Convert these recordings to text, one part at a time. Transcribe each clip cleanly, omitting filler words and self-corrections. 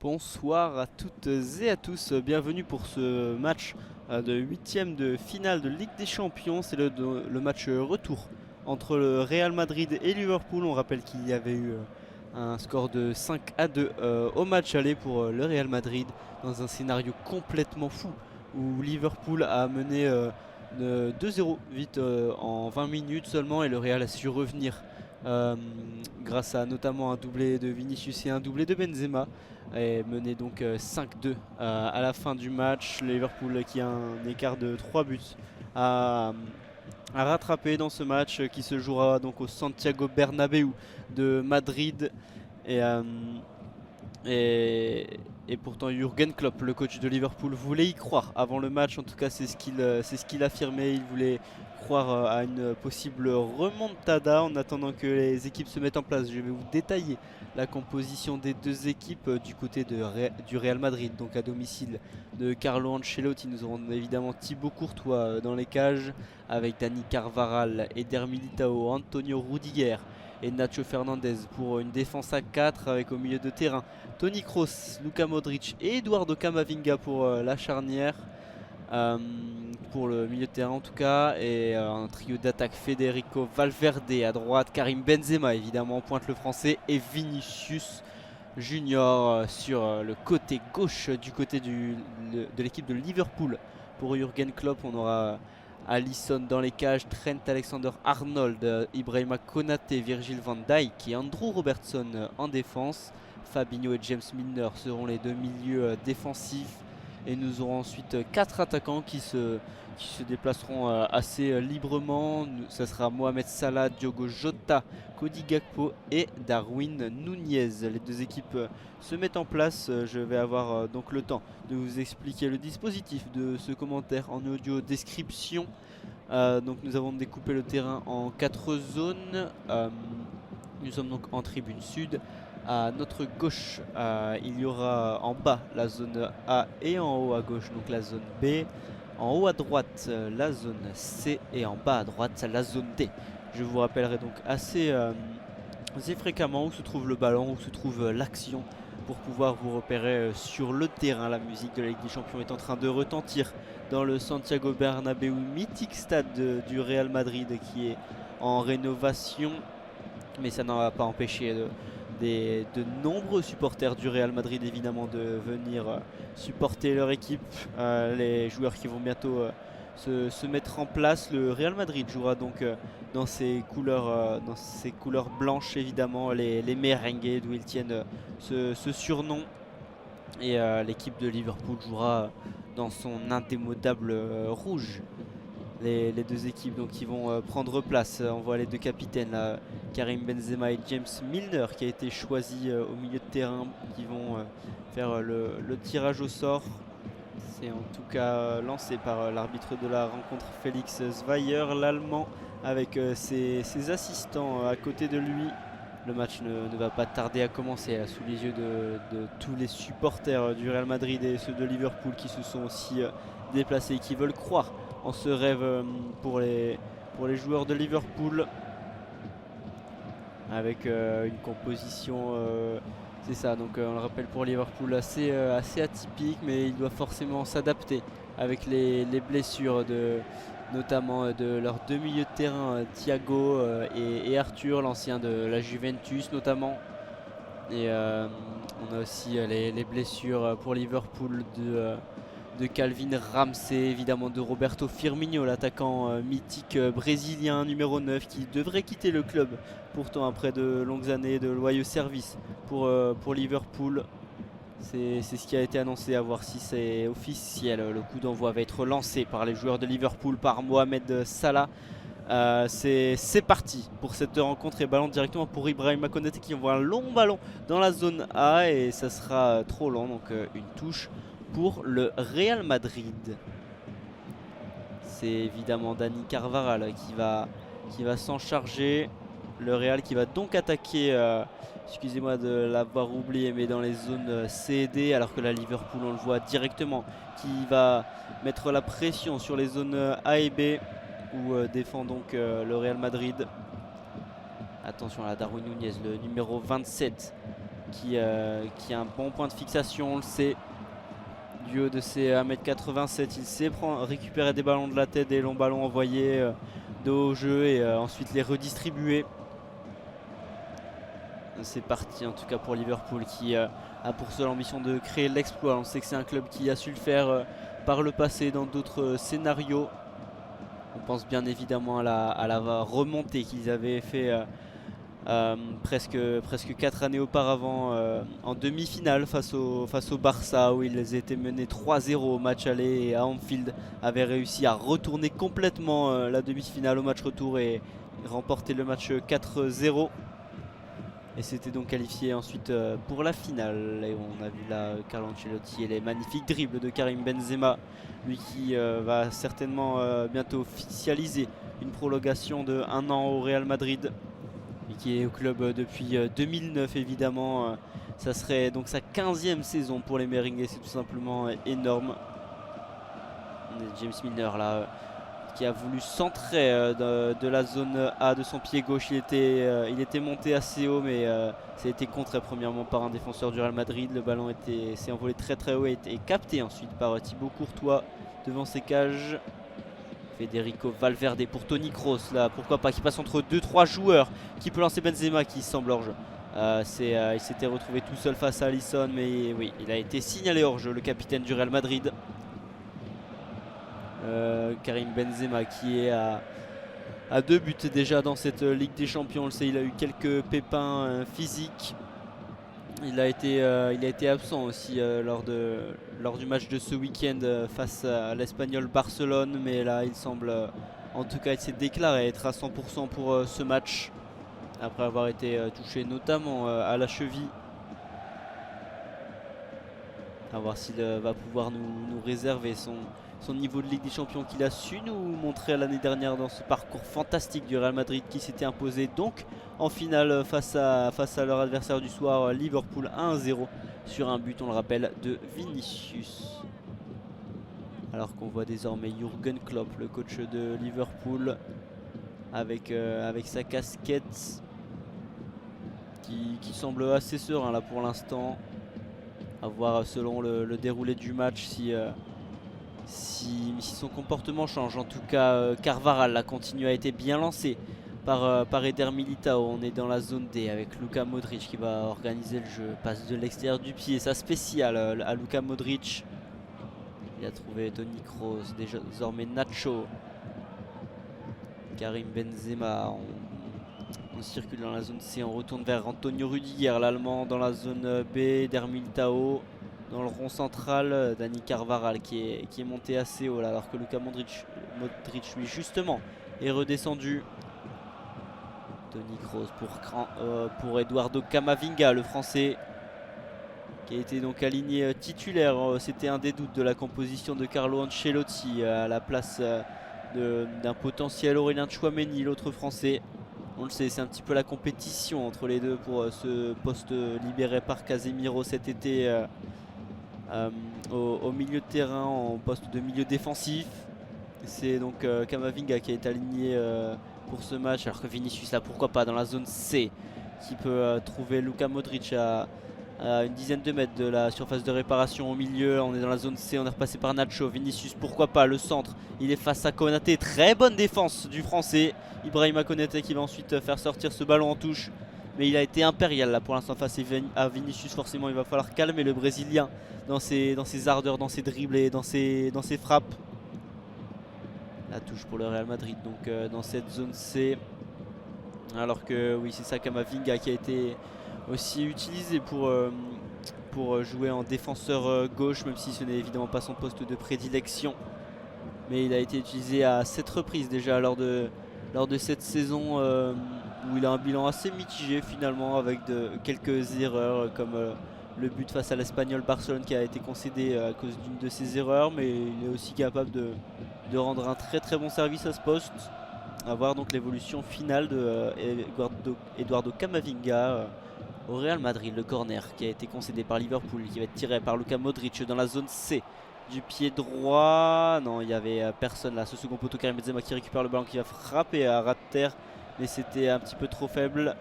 Bonsoir à toutes et à tous, bienvenue pour ce match de huitième de finale de Ligue des Champions. C'est le match retour entre le Real Madrid et Liverpool. On rappelle qu'il y avait eu un score de 5-2 au match aller pour le Real Madrid dans un scénario complètement fou où Liverpool a mené 2-0 vite en 20 minutes seulement et le Real a su revenir grâce à notamment un doublé de Vinicius et un doublé de Benzema et mené donc 5-2 à la fin du match. Liverpool qui a un écart de 3 buts à, à rattraper dans ce match qui se jouera donc au Santiago Bernabéu de Madrid et, euh, et, et pourtant Jürgen Klopp, le coach de Liverpool, voulait y croire avant le match. En tout cas c'est ce qu'il affirmait. Il voulait croire à une possible remontada. En attendant que les équipes se mettent en place, je vais vous détailler la composition des deux équipes du côté du Real Madrid, donc à domicile de Carlo Ancelotti. Nous aurons évidemment Thibaut Courtois dans les cages avec Dani Carvajal, Eder Militao, Antonio Rudiger et Nacho Fernandez pour une défense à 4 avec au milieu de terrain Toni Kroos, Luka Modric et Eduardo Camavinga pour la charnière. Pour le milieu de terrain en tout cas, et un trio d'attaque: Federico Valverde à droite, Karim Benzema évidemment pointe le français, et Vinicius Junior sur le côté gauche du côté de l'équipe de Liverpool. Pour Jürgen Klopp, on aura Alisson dans les cages, Trent Alexander-Arnold, Ibrahima Konaté, Virgil van Dijk et Andrew Robertson en défense. Fabinho et James Milner seront les deux milieux défensifs. Et nous aurons ensuite 4 attaquants qui se déplaceront assez librement. Ce sera Mohamed Salah, Diogo Jota, Cody Gakpo et Darwin Nunez. Les deux équipes se mettent en place. Je vais avoir donc le temps de vous expliquer le dispositif de ce commentaire en audio description. Donc nous avons découpé le terrain en 4 zones. Nous sommes donc en tribune sud. À notre gauche, il y aura en bas la zone A et en haut à gauche donc la zone B. En haut à droite la zone C et en bas à droite la zone D. Je vous rappellerai donc assez fréquemment où se trouve le ballon, où se trouve l'action pour pouvoir vous repérer sur le terrain. La musique de la Ligue des Champions est en train de retentir dans le Santiago Bernabéu, mythique stade du Real Madrid qui est en rénovation, mais ça n'en va pas empêcher de nombreux supporters du Real Madrid évidemment de venir supporter leur équipe. Les joueurs qui vont bientôt se mettre en place. Le Real Madrid jouera donc dans ses couleurs blanches évidemment, les merengues d'où ils tiennent ce surnom. Et l'équipe de Liverpool jouera dans son indémodable rouge. Les deux équipes donc qui vont prendre place. On voit les deux capitaines là, Karim Benzema et James Milner, qui a été choisi au milieu de terrain, qui vont faire le tirage au sort. C'est en tout cas lancé par l'arbitre de la rencontre, Félix Zweier, l'Allemand, avec ses assistants à côté de lui. Le match ne va pas tarder à commencer sous les yeux de tous les supporters du Real Madrid et ceux de Liverpool qui se sont aussi déplacés et qui veulent croire en ce rêve pour les joueurs de Liverpool, avec une composition, c'est ça, donc on le rappelle, pour Liverpool assez atypique, mais il doit forcément s'adapter avec les blessures notamment de leurs deux milieux de terrain, Thiago et Arthur, l'ancien de la Juventus notamment. Et on a aussi les blessures pour Liverpool de Calvin Ramsey, évidemment de Roberto Firmino, l'attaquant mythique brésilien numéro 9, qui devrait quitter le club pourtant après de longues années de loyaux services pour Liverpool. C'est ce qui a été annoncé, à voir si c'est officiel. Le coup d'envoi va être lancé par les joueurs de Liverpool, par Mohamed Salah. C'est parti pour cette rencontre, et ballon directement pour Ibrahima Konaté qui envoie un long ballon dans la zone A, et ça sera trop long, donc une touche pour le Real Madrid. C'est évidemment Dani Carvajal qui va s'en charger. Le Real qui va donc attaquer, excusez-moi de l'avoir oublié, mais dans les zones C et D, alors que la Liverpool, on le voit directement, qui va mettre la pression sur les zones A et B, où défend donc le Real Madrid. Attention à Darwin Nunez, le numéro 27, qui a un bon point de fixation, on le sait. Du haut de ses 1m87, il sait récupérer des ballons de la tête, des longs ballons envoyés de haut jeu et ensuite les redistribuer. C'est parti en tout cas pour Liverpool qui a pour seule ambition de créer l'exploit. On sait que c'est un club qui a su le faire par le passé dans d'autres scénarios. On pense bien évidemment à la remontée qu'ils avaient fait presque 4 années auparavant en demi-finale face au Barça, où ils étaient menés 3-0 au match aller et à Anfield avaient réussi à retourner complètement la demi-finale au match retour et remporter le match 4-0. Et c'était donc qualifié ensuite pour la finale. Et on a vu là Carlo Ancelotti et les magnifiques dribbles de Karim Benzema. Lui qui va certainement bientôt officialiser une prolongation de 1 an au Real Madrid. Et qui est au club depuis 2009 évidemment. Ça serait donc sa 15e saison pour les Merengues. C'est tout simplement énorme. James Milner là qui a voulu centrer de la zone A de son pied gauche. Il était monté assez haut, mais ça a été contré premièrement par un défenseur du Real Madrid. Le ballon s'est envolé très très haut et capté ensuite par Thibaut Courtois devant ses cages. Federico Valverde pour Toni Kroos là, pourquoi pas, qui passe entre 2-3 joueurs, qui peut lancer Benzema qui semble hors jeu. Il s'était retrouvé tout seul face à Alisson, mais oui, il a été signalé hors jeu, le capitaine du Real Madrid. Karim Benzema qui est à 2 buts déjà dans cette Ligue des Champions. On le sait, il a eu quelques pépins physiques. Il a été absent aussi lors du match de ce week-end face à l'Espagnol Barcelone. Mais là, il semble, en tout cas, il s'est déclaré être à 100% pour ce match. Après avoir été touché notamment à la cheville. À voir s'il va pouvoir nous réserver son niveau de Ligue des Champions qu'il a su nous montrer l'année dernière dans ce parcours fantastique du Real Madrid qui s'était imposé donc en finale face à leur adversaire du soir, Liverpool 1-0 sur un but, on le rappelle, de Vinicius. Alors qu'on voit désormais Jürgen Klopp, le coach de Liverpool, avec sa casquette qui semble assez serein là pour l'instant. À voir selon le déroulé du match si son comportement change. En tout cas, Carvajal a continué, a été bien lancé par Eder Militao. On est dans la zone D avec Luka Modric qui va organiser le jeu. Passe de l'extérieur du pied, ça spécial à Luka Modric. Il a trouvé Toni Kroos, désormais Nacho. Karim Benzema. On circule dans la zone C, on retourne vers Antonio Rudiger, l'Allemand dans la zone B, Eder Militao. Dans le rond central, Dani Carvajal qui est monté assez haut là, alors que Luka Modric lui justement est redescendu. Toni Kroos pour Eduardo Camavinga, le français, qui a été donc aligné titulaire. C'était un des doutes de la composition de Carlo Ancelotti à la place d'un potentiel Aurélien Tchouaméni, l'autre français. On le sait, c'est un petit peu la compétition entre les deux pour ce poste libéré par Casemiro cet été. Au milieu de terrain, en poste de milieu défensif. C'est donc Camavinga qui est aligné pour ce match, alors que Vinicius là, pourquoi pas, dans la zone C, qui peut trouver Luka Modric à une dizaine de mètres de la surface de réparation au milieu. On est dans la zone C, on est repassé par Nacho. Vinicius, pourquoi pas, le centre, il est face à Konaté. Très bonne défense du français Ibrahima Konaté qui va ensuite faire sortir ce ballon en touche. Mais il a été impérial là pour l'instant face à Vinicius. Forcément il va falloir calmer le Brésilien dans ses ardeurs, dans ses dribbles et dans ses frappes. La touche pour le Real Madrid donc dans cette zone C. Alors que oui, c'est ça, Camavinga qui a été aussi utilisé pour jouer en défenseur gauche, même si ce n'est évidemment pas son poste de prédilection. Mais il a été utilisé à 7 reprises déjà lors de cette saison où il a un bilan assez mitigé finalement, avec quelques erreurs comme le but face à l'Espagnol Barcelone qui a été concédé à cause d'une de ses erreurs, mais il est aussi capable de rendre un très très bon service à ce poste. À voir donc l'évolution finale de Eduardo Camavinga au Real Madrid. Le corner qui a été concédé par Liverpool, qui va être tiré par Luka Modric dans la zone C du pied droit. Non, il n'y avait personne là. Ce second poteau, Karim Benzema qui récupère le ballon, qui va frapper à ras de terre, mais c'était un petit peu trop faible.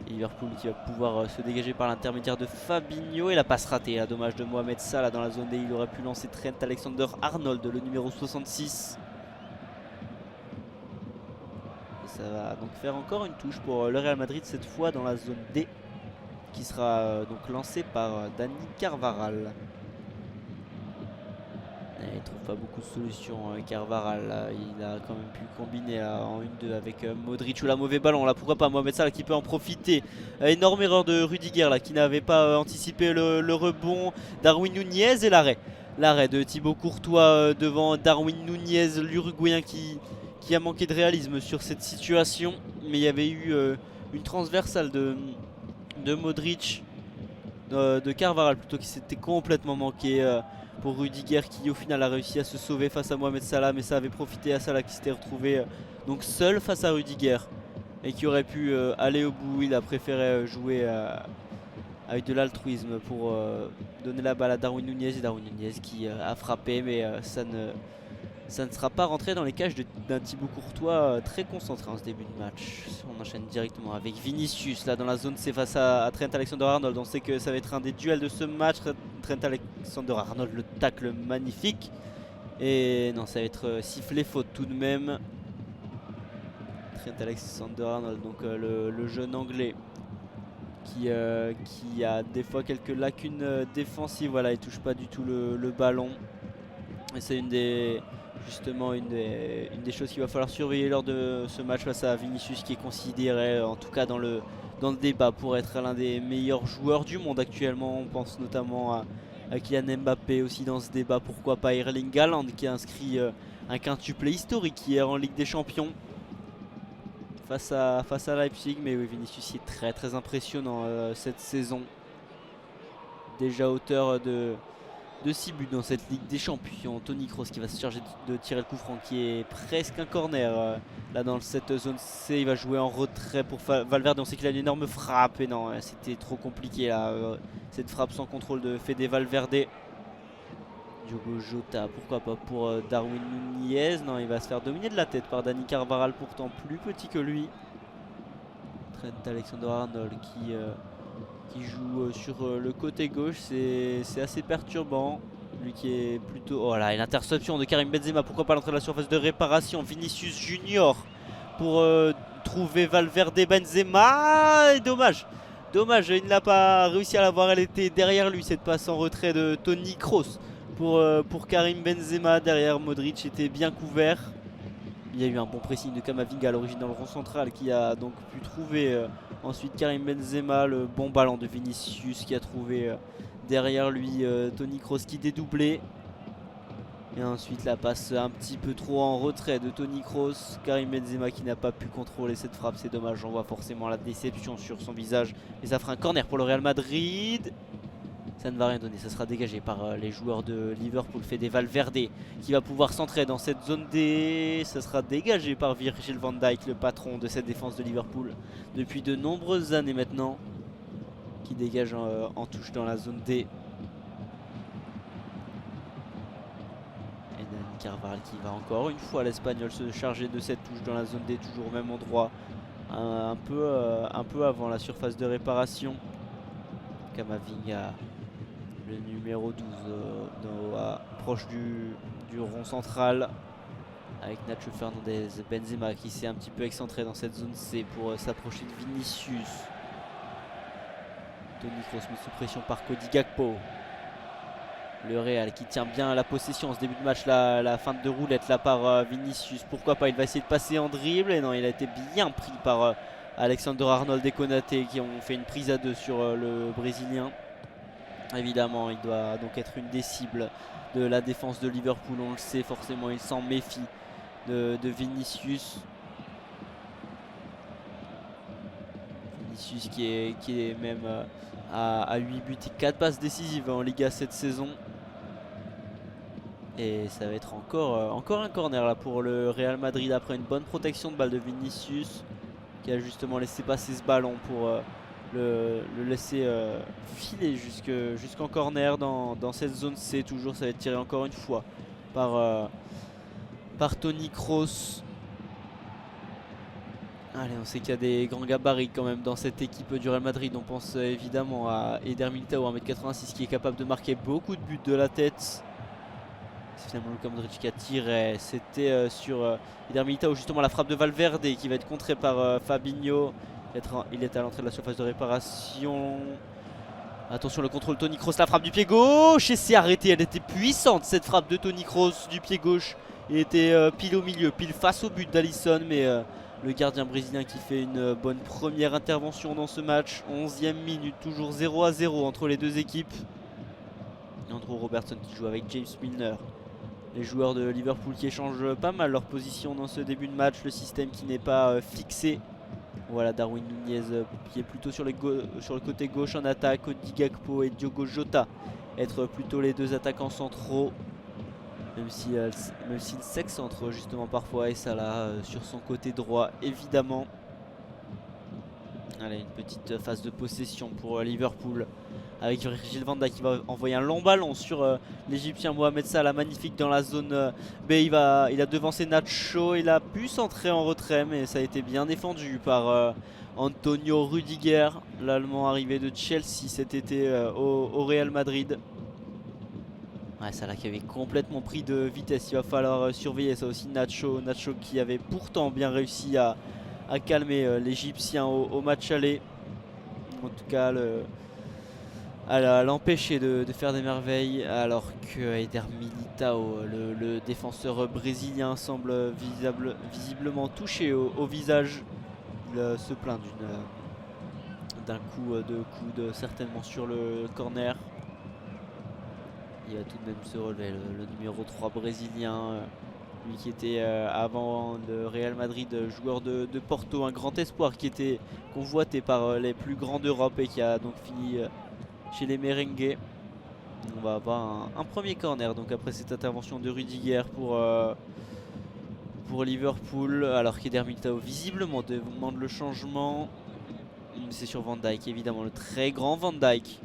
Et Liverpool qui va pouvoir se dégager par l'intermédiaire de Fabinho. Et la passe ratée, là, dommage de Mohamed Salah dans la zone D. Il aurait pu lancer Trent Alexander-Arnold, le numéro 66. Et ça va donc faire encore une touche pour le Real Madrid, cette fois dans la zone D, qui sera donc lancée par Dani Carvajal. Il trouve pas beaucoup de solutions, Carvajal. Là, il a quand même pu combiner là, en 1-2 avec Modric ou la mauvais ballon. Là, pourquoi pas Mohamed Salah qui peut en profiter. Énorme erreur de Rudiger là, qui n'avait pas anticipé le rebond. Darwin Nunez et l'arrêt. L'arrêt de Thibaut Courtois devant Darwin Nunez, l'Uruguayen qui a manqué de réalisme sur cette situation. Mais il y avait eu une transversale de Modric, de Carvajal plutôt, qui s'était complètement manqué. Pour Rudiger qui au final a réussi à se sauver face à Mohamed Salah, mais ça avait profité à Salah qui s'était retrouvé donc seul face à Rudiger et qui aurait pu aller au bout. Il a préféré jouer avec de l'altruisme pour donner la balle à Darwin Nunez, et Darwin Nunez qui a frappé, mais ça ne sera pas rentré dans les cages d'un Thibaut Courtois très concentré en ce début de match. On enchaîne directement avec Vinicius là dans la zone C face à Trent Alexander-Arnold. On sait que ça va être un des duels de ce match. Trent Alexander-Arnold, le tacle magnifique. Et non, ça va être sifflé faute tout de même. Trent Alexander-Arnold, donc le jeune anglais qui a des fois quelques lacunes défensives. Voilà, il touche pas du tout le ballon. Et c'est justement une des choses qu'il va falloir surveiller lors de ce match face à Vinicius, qui est considéré en tout cas dans le débat pour être l'un des meilleurs joueurs du monde actuellement. On pense notamment à Kylian Mbappé aussi dans ce débat, pourquoi pas Erling Haaland qui a inscrit un quintuplé historique hier en Ligue des Champions face à Leipzig. Mais oui, Vinicius est très très impressionnant cette saison, déjà auteur de 6 buts dans cette Ligue des Champions. Toni Kroos qui va se charger de tirer le coup franc, qui est presque un corner là dans cette zone C. Il va jouer en retrait pour Valverde. On sait qu'il a une énorme frappe, et non, c'était trop compliqué là, cette frappe sans contrôle de Fede Valverde. Diogo Jota, pourquoi pas pour Darwin Nunez. Non, il va se faire dominer de la tête par Dani Carvajal, pourtant plus petit que lui. Trent Alexander-Arnold qui joue sur le côté gauche, c'est assez perturbant. Lui qui est plutôt... Oh là, une interception de Karim Benzema, pourquoi pas l'entrée de la surface de réparation. Vinicius Junior pour trouver Valverde. Benzema, et dommage, il n'a pas réussi à l'avoir, elle était derrière lui, cette passe en retrait de Toni Kroos pour Karim Benzema. Derrière, Modric était bien couvert. Il y a eu un bon pressing de Camavinga à l'origine dans le rond central, qui a donc pu trouver ensuite Karim Benzema. Le bon ballon de Vinicius qui a trouvé derrière lui Toni Kroos qui dédoublait. Et ensuite la passe un petit peu trop en retrait de Toni Kroos. Karim Benzema qui n'a pas pu contrôler cette frappe, c'est dommage. On voit forcément la déception sur son visage. Et ça fera un corner pour le Real Madrid. Ça ne va rien donner, ça sera dégagé par les joueurs de Liverpool. Fede Valverde qui va pouvoir centrer dans cette zone D. Ça sera dégagé par Virgil van Dijk, le patron de cette défense de Liverpool depuis de nombreuses années maintenant, qui dégage en touche dans la zone D. Et Dani Carvajal qui va encore une fois, l'Espagnol, se charger de cette touche dans la zone D, toujours au même endroit, un peu avant la surface de réparation. Camavinga, le numéro 12, proche du rond central, avec Nacho Fernandez. Benzema qui s'est un petit peu excentré dans cette zone C pour s'approcher de Vinicius. Toni Kroos mis sous pression par Cody Gakpo. Le Real qui tient bien la possession en ce début de match, la feinte de roulette là par Vinicius. Pourquoi pas, il va essayer de passer en dribble, et non, il a été bien pris par Alexander-Arnold et Konaté, qui ont fait une prise à deux sur le Brésilien. Évidemment, il doit donc être une des cibles de la défense de Liverpool. On le sait, forcément, il s'en méfie de Vinicius. Vinicius qui est même à 8 buts et 4 passes décisives en Liga cette saison. Et ça va être encore un corner là pour le Real Madrid, après une bonne protection de balle de Vinicius, qui a justement laissé passer ce ballon pour le laisser filer jusqu'en corner dans cette zone C. Toujours, ça va être tiré encore une fois par Toni Kroos. Allez, on sait qu'il y a des grands gabarits quand même dans cette équipe du Real Madrid. On pense évidemment à Eder Militao, 1m86, qui est capable de marquer beaucoup de buts de la tête. C'est finalement Luka Modric qui a tiré. C'était sur Eder Militao, justement la frappe de Valverde qui va être contrée par Fabinho. Il est à l'entrée de la surface de réparation. Attention, le contrôle Toni Kroos, la frappe du pied gauche et c'est arrêté. Elle était puissante cette frappe de Toni Kroos du pied gauche. Il était pile au milieu, pile face au but d'Alisson, mais le gardien brésilien qui fait une bonne première intervention dans ce match. 11e minute, toujours 0-0 entre les deux équipes. Andrew Robertson qui joue avec James Milner. Les joueurs de Liverpool qui échangent pas mal leur position dans ce début de match. Le système qui n'est pas fixé. Voilà, Darwin Nunez qui est plutôt sur le côté gauche en attaque. Cody Gakpo et Diogo Jota être plutôt les deux attaquants centraux. Même s'il s'excentre justement parfois. Et Salah sur son côté droit évidemment. Allez, une petite phase de possession pour Liverpool. Avec Virgil van Dijk qui va envoyer un long ballon sur l'Égyptien Mohamed Salah, magnifique dans la zone B. Il a devancé Nacho, il a pu centrer en retrait, mais ça a été bien défendu par Antonio Rudiger, l'Allemand arrivé de Chelsea cet été au Real Madrid. Ouais, Salah qui avait complètement pris de vitesse, il va falloir surveiller ça aussi. Nacho qui avait pourtant bien réussi à calmer l'Égyptien au match aller. En tout cas, à l'empêcher de faire des merveilles, alors que Eder Militao, le défenseur brésilien, semble visiblement touché au visage. Il se plaint d'un coup de coude certainement sur le corner. Il va tout de même se relever, le numéro 3 brésilien, lui qui était avant le Real Madrid, joueur de Porto, un grand espoir qui était convoité par les plus grands d'Europe et qui a donc fini chez les Merengues. On va avoir un premier corner donc après cette intervention de Rudiger pour Liverpool, alors qu'Eder Militao visiblement demande le changement. C'est sur Van Dijk évidemment, le très grand Van Dijk.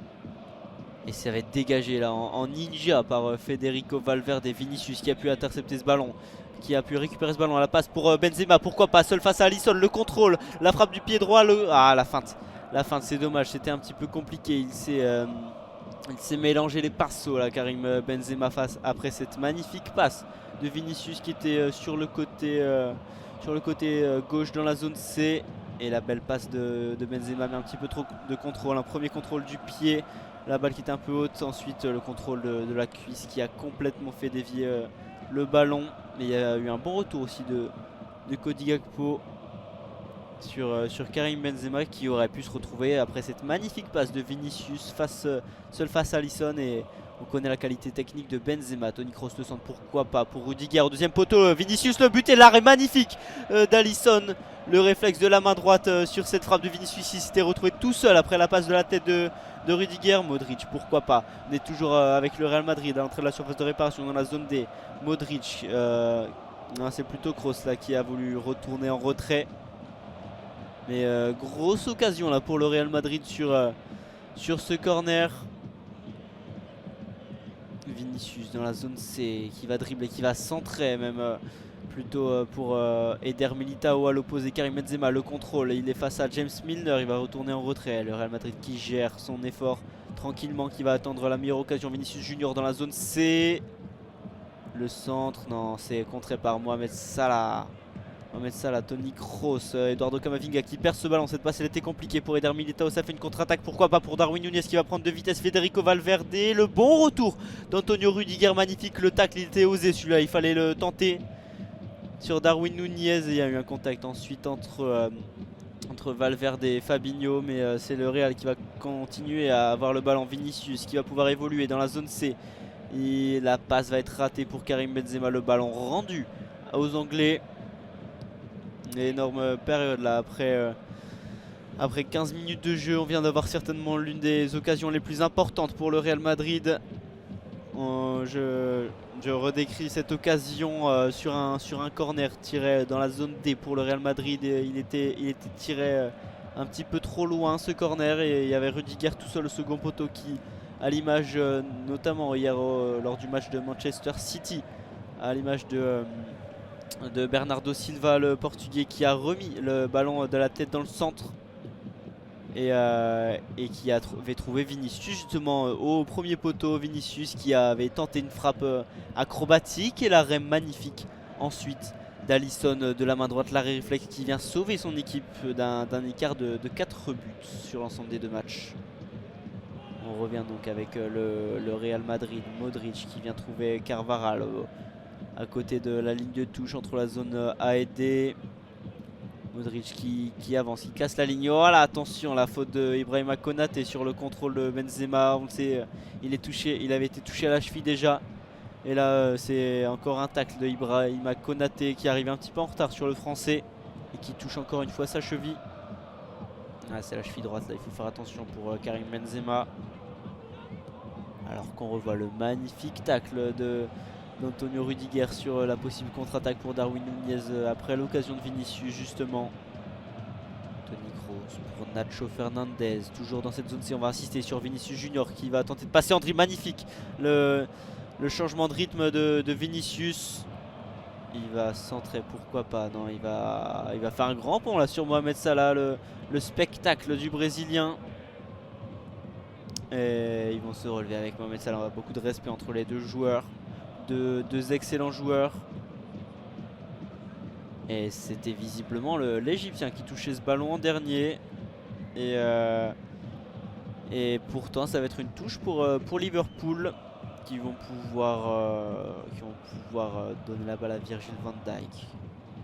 Et ça va être dégagé là en ninja par Federico Valverde et Vinicius qui a pu intercepter ce ballon, qui a pu récupérer ce ballon à la passe pour Benzema, pourquoi pas, seul face à Alisson, le contrôle, la frappe du pied droit, la feinte. La feinte, c'est dommage, c'était un petit peu compliqué. Il s'est mélangé les pinceaux là, Karim Benzema, face après cette magnifique passe de Vinicius qui était sur le côté gauche dans la zone C. Et la belle passe de Benzema, mais un petit peu trop de contrôle. Un premier contrôle du pied, la balle qui est un peu haute. Ensuite le contrôle de la cuisse qui a complètement fait dévier le ballon. Mais il y a eu un bon retour aussi de Cody Gakpo sur Karim Benzema, qui aurait pu se retrouver après cette magnifique passe de Vinicius seul face à Alisson. Et on connaît la qualité technique de Benzema. Toni Kroos le centre, pourquoi pas pour Rudiger au deuxième poteau. Vinicius, le but et l'arrêt magnifique d'Alisson. Le réflexe de la main droite sur cette frappe de Vinicius. Il s'était retrouvé tout seul après la passe de la tête de Rudiger. Modric, pourquoi pas. On est toujours avec le Real Madrid à l'entrée de la surface de réparation dans la zone D. Modric, c'est plutôt Kroos là qui a voulu retourner en retrait. Mais grosse occasion là pour le Real Madrid sur ce corner. Vinicius dans la zone C qui va dribbler, qui va centrer même plutôt pour Eder Militao à l'opposé. Karim Benzema, le contrôle, il est face à James Milner, il va retourner en retrait. Le Real Madrid qui gère son effort tranquillement, qui va attendre la meilleure occasion. Vinicius Junior dans la zone C. Le centre, non, c'est contré par Mohamed Salah. Mohamed Salah, Toni Kroos, Eduardo Camavinga qui perd ce ballon. Cette passe elle était compliquée pour Eder Militao. Ça fait une contre-attaque, pourquoi pas pour Darwin Nunez qui va prendre de vitesse. Federico Valverde, le bon retour d'Antonio Rudiger, magnifique. Le tacle, il était osé celui-là, il fallait le tenter sur Darwin Nunez. Il y a eu un contact ensuite entre Valverde et Fabinho, mais c'est le Real qui va continuer à avoir le ballon. Vinicius qui va pouvoir évoluer dans la zone C. Et la passe va être ratée pour Karim Benzema. Le ballon rendu aux Anglais. Une énorme période là après 15 minutes de jeu. On vient d'avoir certainement l'une des occasions les plus importantes pour le Real Madrid. Je redécris cette occasion sur un corner tiré dans la zone D pour le Real Madrid. Et il était tiré un petit peu trop loin ce corner, et il y avait Rudiger tout seul au second poteau qui, à l'image notamment hier lors du match de Manchester City, à l'image de Bernardo Silva, le portugais, qui a remis le ballon de la tête dans le centre et qui avait trouvé Vinicius justement au premier poteau. Vinicius qui avait tenté une frappe acrobatique et l'arrêt magnifique ensuite d'Alisson de la main droite, l'arrêt réflexe qui vient sauver son équipe d'un écart de 4 buts sur l'ensemble des 2 matchs. On revient donc avec le Real Madrid, Modric qui vient trouver Carvajal à côté de la ligne de touche entre la zone A et D. Modric qui avance, qui casse la ligne. Oh là, attention, la faute de Ibrahima Konaté sur le contrôle de Benzema. On le sait, il avait été touché à la cheville déjà. Et là, c'est encore un tacle de Ibrahima Konaté qui arrive un petit peu en retard sur le français et qui touche encore une fois sa cheville. Ah, c'est la cheville droite, là, il faut faire attention pour Karim Benzema. Alors qu'on revoit le magnifique tacle d'Antonio Rudiger sur la possible contre-attaque pour Darwin Nunez après l'occasion de Vinicius justement. Toni Kroos pour Nacho Fernandez, toujours dans cette zone C. On va insister sur Vinicius Junior qui va tenter de passer en dribble. Magnifique le changement de rythme de Vinicius. Il va centrer, pourquoi pas. Non, il va faire un grand pont là sur Mohamed Salah, le spectacle du Brésilien. Et ils vont se relever avec Mohamed Salah. On a beaucoup de respect entre les deux joueurs, deux excellents joueurs. Et c'était visiblement l'Égyptien qui touchait ce ballon en dernier. Et pourtant ça va être une touche pour Liverpool qui vont pouvoir donner la balle à Virgil van Dijk.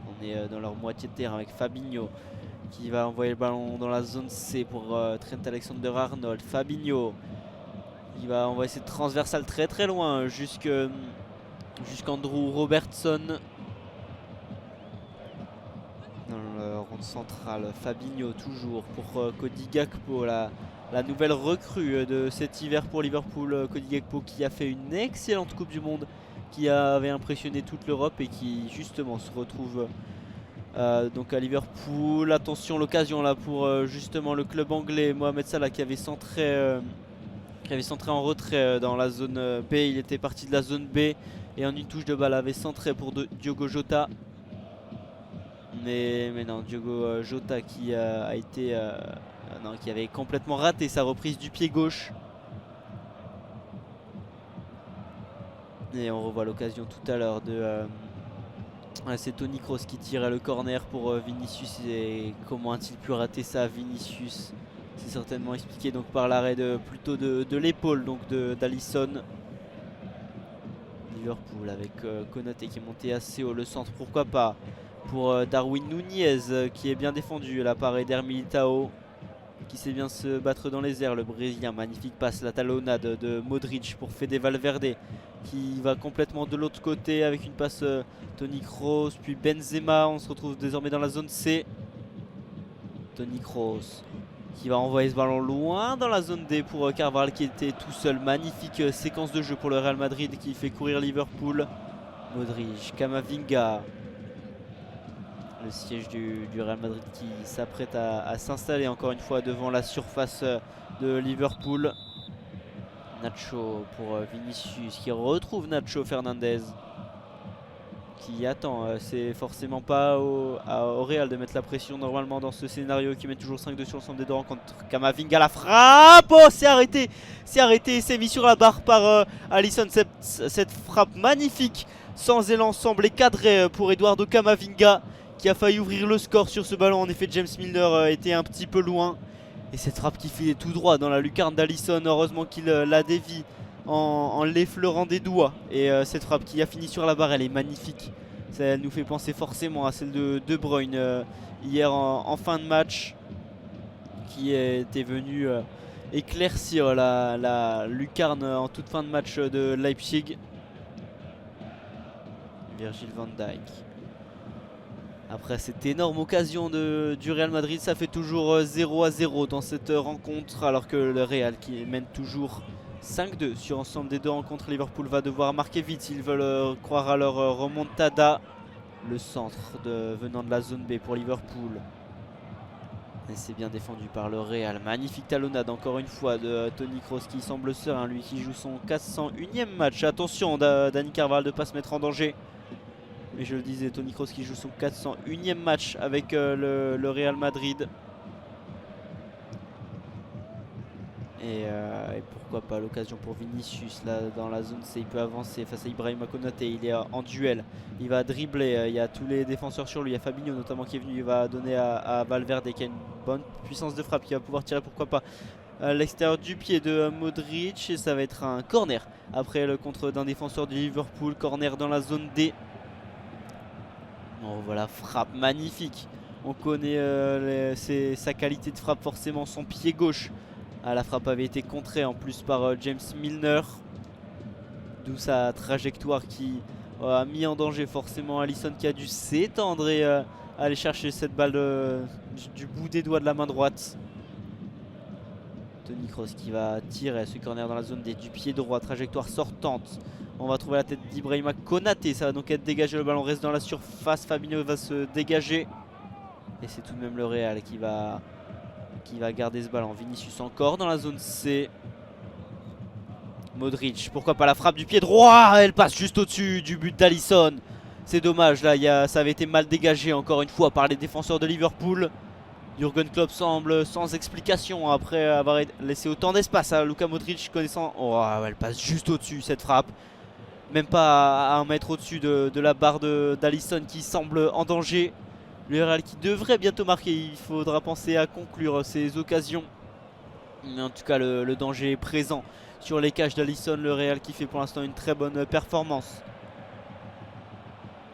On est dans leur moitié de terrain avec Fabinho qui va envoyer le ballon dans la zone C pour Trent Alexander-Arnold. Fabinho qui va envoyer cette transversale très très loin jusqu'Andrew Robertson. Dans le rond central, Fabinho toujours pour Cody Gakpo, la nouvelle recrue de cet hiver pour Liverpool. Cody Gakpo qui a fait une excellente Coupe du Monde, qui avait impressionné toute l'Europe et qui justement se retrouve donc à Liverpool. Attention, l'occasion là pour justement le club anglais. Mohamed Salah qui avait centré en retrait dans la zone B. Il était parti de la zone B et en une touche de balle avait centré pour Diogo Jota. Mais non, Diogo Jota qui qui avait complètement raté sa reprise du pied gauche. Et on revoit l'occasion tout à l'heure c'est Toni Kroos qui tire le corner pour Vinicius. Et comment a-t-il pu rater ça, Vinicius? C'est certainement expliqué donc par l'arrêt plutôt de l'épaule donc d'Alisson. Liverpool avec Konaté qui est monté assez haut, le centre pourquoi pas pour Darwin Nunez qui est bien défendu. Là par Eder Militao qui sait bien se battre dans les airs, le Brésilien. Magnifique passe, la talonnade de Modric pour Fede Valverde qui va complètement de l'autre côté avec une passe Toni Kroos, puis Benzema. On se retrouve désormais dans la zone C. Toni Kroos qui va envoyer ce ballon loin dans la zone D pour Carvajal qui était tout seul. Magnifique séquence de jeu pour le Real Madrid qui fait courir Liverpool. Modric, Camavinga. Le siège du Real Madrid qui s'apprête à s'installer encore une fois devant la surface de Liverpool. Nacho pour Vinicius qui retrouve Nacho Fernandez qui attend. C'est forcément pas au Real de mettre la pression normalement dans ce scénario qui met toujours 5-2 sur l'ensemble des 2 rencontres. Camavinga, la frappe. Oh, c'est arrêté, c'est mis sur la barre par Alisson. Cette frappe magnifique sans élan semblait cadrée pour Eduardo Camavinga qui a failli ouvrir le score sur ce ballon. En effet, James Milner était un petit peu loin. Et cette frappe qui filait tout droit dans la lucarne d'Alisson. Heureusement qu'il la dévie en l'effleurant des doigts. Et cette frappe qui a fini sur la barre, elle est magnifique. Elle nous fait penser forcément à celle de De Bruyne hier en fin de match, qui était venu éclaircir la lucarne en toute fin de match de Leipzig. Virgil van Dijk. Après cette énorme occasion du Real Madrid, ça fait toujours 0-0 dans cette rencontre, alors que le Real qui mène toujours 5-2 sur l'ensemble des 2 rencontres. Liverpool va devoir marquer vite s'ils veulent croire à leur remontada. Le centre venant de la zone B pour Liverpool. Et c'est bien défendu par le Real. Magnifique talonnade encore une fois de Toni Kroos qui semble serein, lui qui joue son 401e match. Attention Dani Carvajal de ne pas se mettre en danger. Mais je le disais, Toni Kroos qui joue son 401e match avec le Real Madrid. Et pourquoi pas l'occasion pour Vinicius là dans la zone C, il peut avancer face à Ibrahima Konaté, il est en duel, il va dribbler, il y a tous les défenseurs sur lui, il y a Fabinho notamment qui est venu, il va donner à Valverde qui a une bonne puissance de frappe, qui va pouvoir tirer pourquoi pas à l'extérieur du pied de Modric et ça va être un corner après le contre d'un défenseur du Liverpool, corner dans la zone D. Oh, voilà, frappe magnifique, on connaît sa qualité de frappe forcément, son pied gauche. Ah, la frappe avait été contrée en plus par James Milner. D'où sa trajectoire qui a mis en danger forcément Alisson qui a dû s'étendre et aller chercher cette balle du bout des doigts de la main droite. Toni Kroos qui va tirer ce corner dans la zone du pied droit, trajectoire sortante. On va trouver la tête d'Ibrahima Konaté, ça va donc être dégagé, le ballon reste dans la surface, Fabinho va se dégager. Et c'est tout de même le Real qui va garder ce ballon. Vinicius encore dans la zone C. Modric, pourquoi pas la frappe du pied droit, elle passe juste au-dessus du but d'Alisson. C'est dommage, là ça avait été mal dégagé encore une fois par les défenseurs de Liverpool. Jürgen Klopp semble sans explication après avoir laissé autant d'espace à Luka Modric, connaissant... Oh, elle passe juste au-dessus cette frappe. Même pas à un mètre au-dessus de la barre d'Alisson qui semble en danger. Le Real qui devrait bientôt marquer, il faudra penser à conclure ces occasions. Mais en tout cas le danger est présent sur les cages d'Alisson. Le Real qui fait pour l'instant une très bonne performance.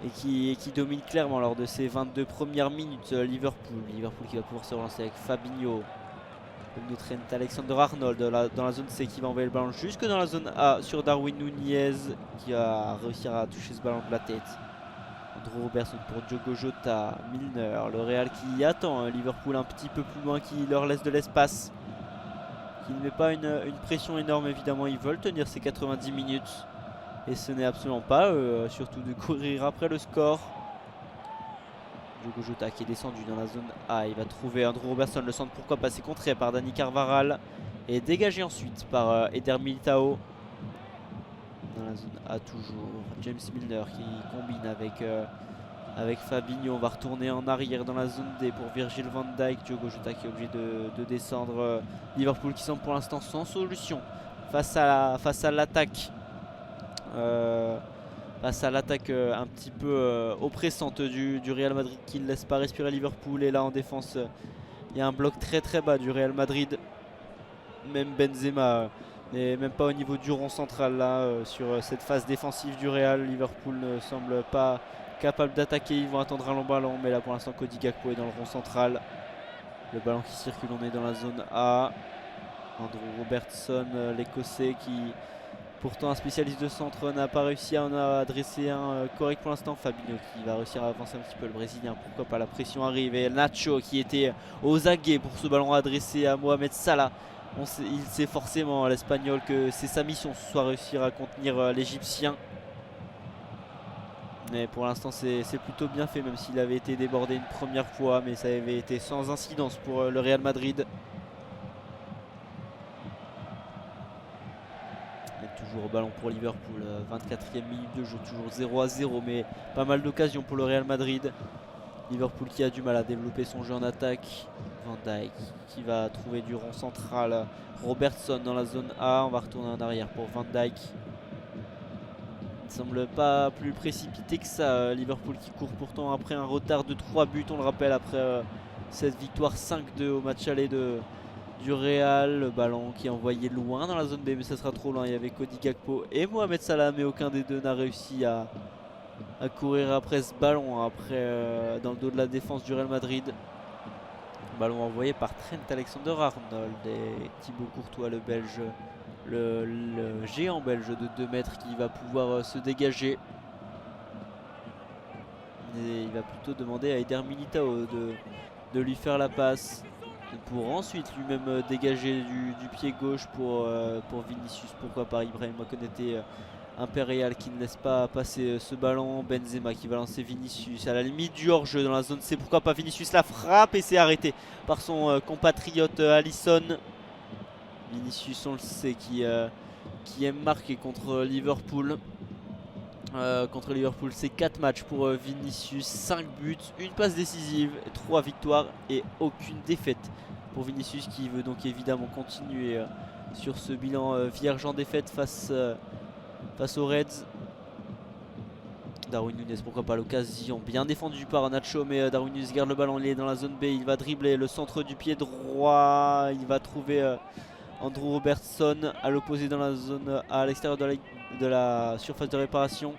Et qui domine clairement lors de ces 22 premières minutes Liverpool. Liverpool qui va pouvoir se relancer avec Fabinho. Le Trent Alexander-Arnold dans la zone C qui va envoyer le ballon jusque dans la zone A sur Darwin Nunez qui va réussir à toucher ce ballon de la tête. Andrew Robertson pour Diogo Jota, Milner, le Real qui attend Liverpool un petit peu plus loin, qui leur laisse de l'espace, qui ne met pas une pression énorme évidemment, ils veulent tenir ces 90 minutes et ce n'est absolument pas surtout de courir après le score. Diogo Jota qui est descendu dans la zone A, il va trouver Andrew Robertson, le centre pourquoi pas, c'est contré par Dani Carvajal et dégagé ensuite par Eder Militao. Dans la zone A toujours, James Milner qui combine avec Fabinho. On va retourner en arrière dans la zone D pour Virgil van Dijk. Diogo Jota qui est obligé de descendre. Liverpool qui semble pour l'instant sans solution face à l'attaque. Face à l'attaque un petit peu oppressante du Real Madrid qui ne laisse pas respirer Liverpool. Et là en défense, il y a un bloc très très bas du Real Madrid. Même Benzema n'est même pas au niveau du rond central là sur cette phase défensive du Real. Liverpool ne semble pas capable d'attaquer, ils vont attendre un long ballon, mais là pour l'instant Cody Gakpo est dans le rond central. Le ballon qui circule, on est dans la zone A. Andrew Robertson, l'écossais qui pourtant un spécialiste de centre n'a pas réussi à en adresser un correct pour l'instant. Fabinho qui va réussir à avancer un petit peu, le Brésilien, pourquoi pas, la pression arrive. Et Nacho qui était aux aguets pour ce ballon adressé à Mohamed Salah. Il sait forcément l'Espagnol que c'est sa mission ce soir, réussir à contenir l'Égyptien. Mais pour l'instant c'est plutôt bien fait, même s'il avait été débordé une première fois, mais ça avait été sans incidence pour le Real Madrid. Et toujours au ballon pour Liverpool, 24e minute de jeu, toujours 0-0, mais pas mal d'occasions pour le Real Madrid. Liverpool qui a du mal à développer son jeu en attaque. Van Dijk qui va trouver du rond central. Robertson dans la zone A. On va retourner en arrière pour Van Dijk. Il ne semble pas plus précipité que ça. Liverpool qui court pourtant après un retard de 3 buts. On le rappelle, après cette victoire 5-2 au match aller du Real. Le ballon qui est envoyé loin dans la zone B, mais ça sera trop loin. Il y avait Cody Gakpo et Mohamed Salah, mais aucun des deux n'a réussi à courir après ce ballon, dans le dos de la défense du Real Madrid. Ballon envoyé par Trent Alexander-Arnold et Thibaut Courtois, le Belge, le géant belge de 2 mètres qui va pouvoir se dégager. Et il va plutôt demander à Eder Militao de lui faire la passe pour ensuite lui-même dégager du pied gauche pour Vinicius, pourquoi pas. Ibrahima Konaté impérial qui ne laisse pas passer ce ballon. Benzema qui va lancer Vinicius à la limite du hors-jeu dans la zone C, pourquoi pas. Vinicius la frappe et c'est arrêté par son compatriote Alisson. Vinicius, on le sait, qui aime marquer contre Liverpool. contre Liverpool. C'est 4 matchs pour Vinicius, 5 buts, une passe décisive, 3 victoires et aucune défaite pour Vinicius, qui veut donc évidemment continuer sur ce bilan vierge en défaite face aux Reds. Darwin Núñez, pourquoi pas l'occasion, bien défendu par Nacho, mais Darwin Núñez garde le ballon, il est dans la zone B, il va dribbler le centre du pied droit, il va trouver Andrew Robertson à l'opposé dans la zone à l'extérieur de la surface de réparation.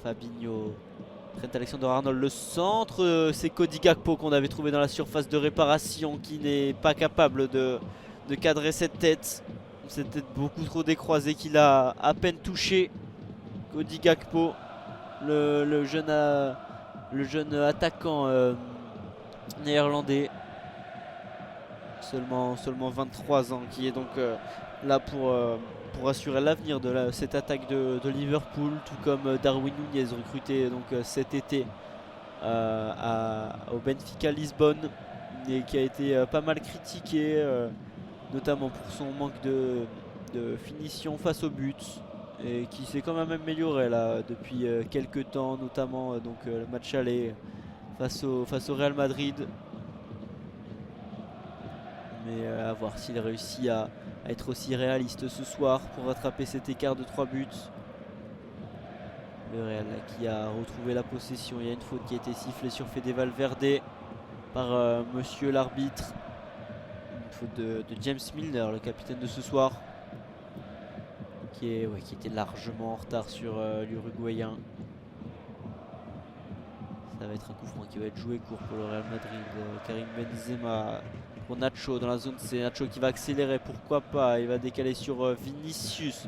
Fabinho, Trent Alexander-Arnold, le centre, c'est Cody Gakpo qu'on avait trouvé dans la surface de réparation, qui n'est pas capable de cadrer cette tête. Cette tête beaucoup trop décroisée qu'il a à peine touché. Cody Gakpo, le jeune attaquant néerlandais, seulement 23 ans, qui est donc là pour assurer l'avenir de cette attaque de Liverpool, tout comme Darwin Núñez, recruté donc cet été au Benfica Lisbonne, et qui a été pas mal critiqué, notamment pour son manque de finition face au but, et qui s'est quand même amélioré là depuis quelques temps, notamment le match aller face au Real Madrid. Mais à voir s'il réussit à être aussi réaliste ce soir pour rattraper cet écart de 3 buts. Le Real qui a retrouvé la possession. Il y a une faute qui a été sifflée sur Fede Valverde par monsieur l'arbitre. Une faute de James Milner, le capitaine de ce soir, qui était largement en retard sur l'Uruguayen. Ça va être un coup franc qui va être joué court pour le Real Madrid. Karim Benzema pour Nacho dans la zone C. Nacho qui va accélérer, pourquoi pas. Il va décaler sur Vinicius.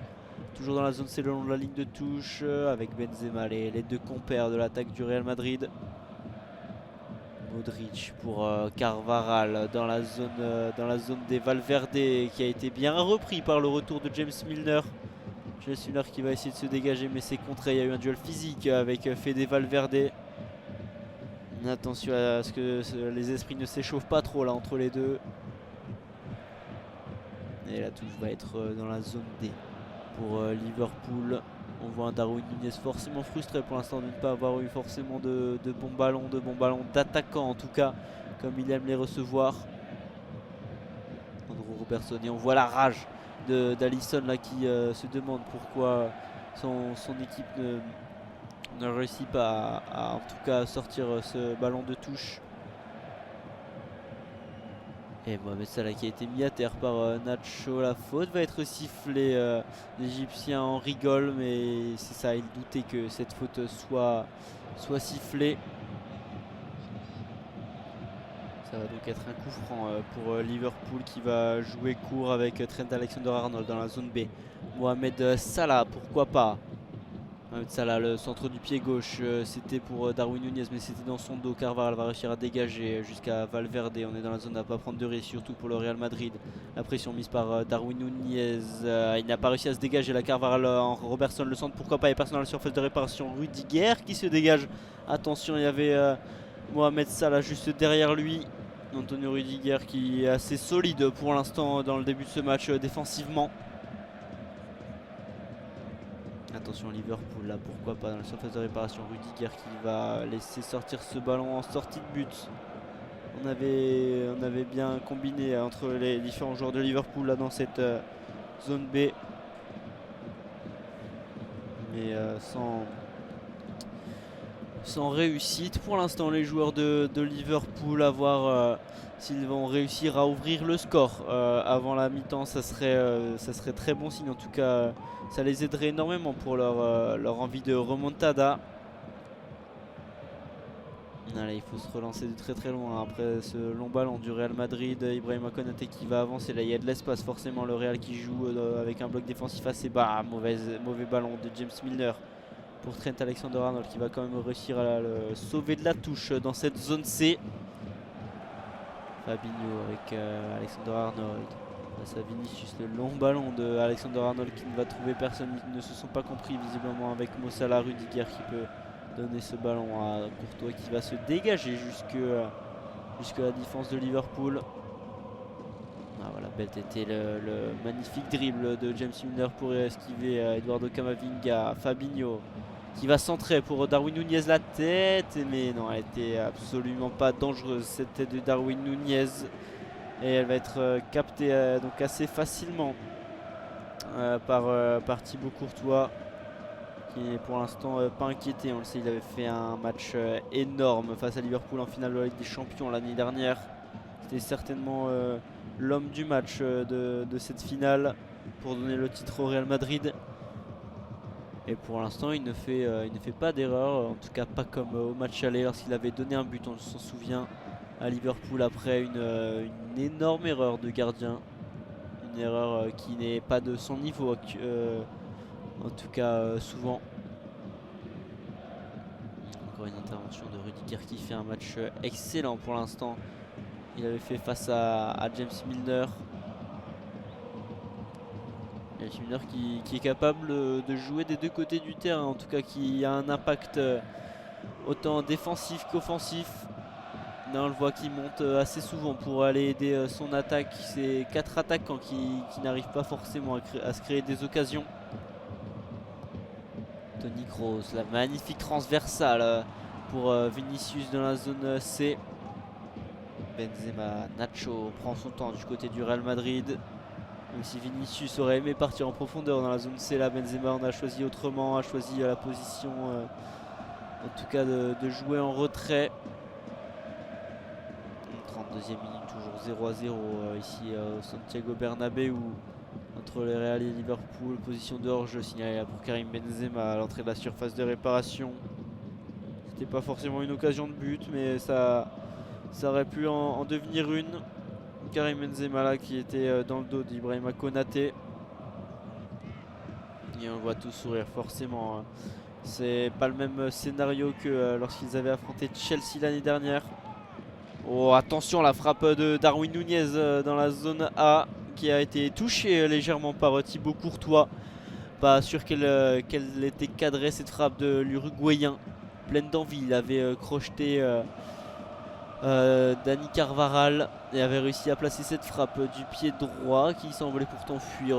Toujours dans la zone C le long de la ligne de touche avec Benzema, les deux compères de l'attaque du Real Madrid. Modric pour Carvajal dans la zone des Valverde, qui a été bien repris par le retour de James Milner. James Milner qui va essayer de se dégager, mais c'est contré. Il y a eu un duel physique avec Fede Valverde. Attention à ce que les esprits ne s'échauffent pas trop là entre les deux. Et la touche va être dans la zone D pour Liverpool. On voit un Darwin Núñez forcément frustré pour l'instant de ne pas avoir eu forcément de bons ballons, d'attaquants en tout cas, comme il aime les recevoir. Andrew Robertson, et on voit la rage d'Alisson là qui se demande pourquoi son équipe ne réussit pas à en tout cas sortir ce ballon de touche. Et Mohamed Salah qui a été mis à terre par Nacho. La faute va être sifflée. L'Égyptien en rigole, mais c'est ça, il doutait que cette faute soit sifflée. Ça va donc être un coup franc pour Liverpool, qui va jouer court avec Trent Alexander-Arnold dans la zone B. Mohamed Salah, pourquoi pas. Mohamed Salah, le centre du pied gauche, c'était pour Darwin Núñez, mais c'était dans son dos. Carvajal va réussir à dégager jusqu'à Valverde. On est dans la zone à ne pas prendre de risque, surtout pour le Real Madrid. La pression mise par Darwin Núñez. Il n'a pas réussi à se dégager. La Carvajal en Robertson, le centre, pourquoi pas. Il est personne dans la surface de réparation. Rudiger qui se dégage. Attention, il y avait Mohamed Salah juste derrière lui. Antonio Rudiger qui est assez solide pour l'instant dans le début de ce match défensivement. Attention Liverpool là, pourquoi pas dans la surface de réparation. Rudiger qui va laisser sortir ce ballon en sortie de but. On avait bien combiné entre les différents joueurs de Liverpool là dans cette zone B, mais sans réussite pour l'instant. Les joueurs de Liverpool, à voir s'ils vont réussir à ouvrir le score avant la mi-temps. Ça serait très bon signe. En tout cas, ça les aiderait énormément pour leur envie de remontada. Allez, il faut se relancer de très loin après ce long ballon du Real Madrid. Ibrahima Konaté qui va avancer. Là, il y a de l'espace forcément. Le Real qui joue avec un bloc défensif assez bas. Mauvais ballon de James Milner pour Trent Alexander-Arnold, qui va quand même réussir à le sauver de la touche dans cette zone C. Fabinho avec Alexander-Arnold. Face à Vinicius, le long ballon de Alexander-Arnold qui ne va trouver personne. Ils ne se sont pas compris visiblement avec Mo Salah. Rudiger qui peut donner ce ballon à Courtois, qui va se dégager jusque la défense de Liverpool. Ah voilà, belle tête et le magnifique dribble de James Milner pour esquiver Eduardo Camavinga. Fabinho qui va centrer pour Darwin Nunez, la tête, mais non, elle était absolument pas dangereuse cette tête de Darwin Nunez, et elle va être captée donc assez facilement par Thibaut Courtois, qui n'est pour l'instant pas inquiété. On le sait, il avait fait un match énorme face à Liverpool en finale de la Ligue des Champions l'année dernière. C'était certainement l'homme du match de cette finale pour donner le titre au Real Madrid. Et pour l'instant, il ne fait pas d'erreur, en tout cas pas comme au match aller lorsqu'il avait donné un but, on s'en souvient, à Liverpool après une énorme erreur de gardien. Une erreur qui n'est pas de son niveau, en tout cas souvent. Encore une intervention de Rudiger qui fait un match excellent pour l'instant. Il avait fait face à James Milner. James Milner qui est capable de jouer des deux côtés du terrain, en tout cas qui a un impact autant défensif qu'offensif. Là on le voit qui monte assez souvent pour aller aider son attaque. C'est 4 attaquants qui n'arrivent pas forcément à se créer des occasions. Toni Kroos, la magnifique transversale pour Vinicius dans la zone C. Benzema, Nacho prend son temps du côté du Real Madrid. Même si Vinicius aurait aimé partir en profondeur dans la zone C, là Benzema en a choisi autrement, a choisi la position en tout cas de jouer en retrait. 32e minute, toujours 0-0 ici au Santiago Bernabéu entre le Real et Liverpool. Position de hors-jeu signalée pour Karim Benzema à l'entrée de la surface de réparation. C'était pas forcément une occasion de but, mais ça aurait pu en devenir une. Karim Benzema là qui était dans le dos d'Ibrahima Konaté. Et on voit tout sourire forcément. C'est pas le même scénario que lorsqu'ils avaient affronté Chelsea l'année dernière. Oh attention, la frappe de Darwin Nunez dans la zone A qui a été touchée légèrement par Thibaut Courtois. Pas sûr qu'elle était cadrée cette frappe de l'Uruguayen. Pleine d'envie, il avait crocheté Dani Carvajal et avait réussi à placer cette frappe du pied droit qui semblait pourtant fuir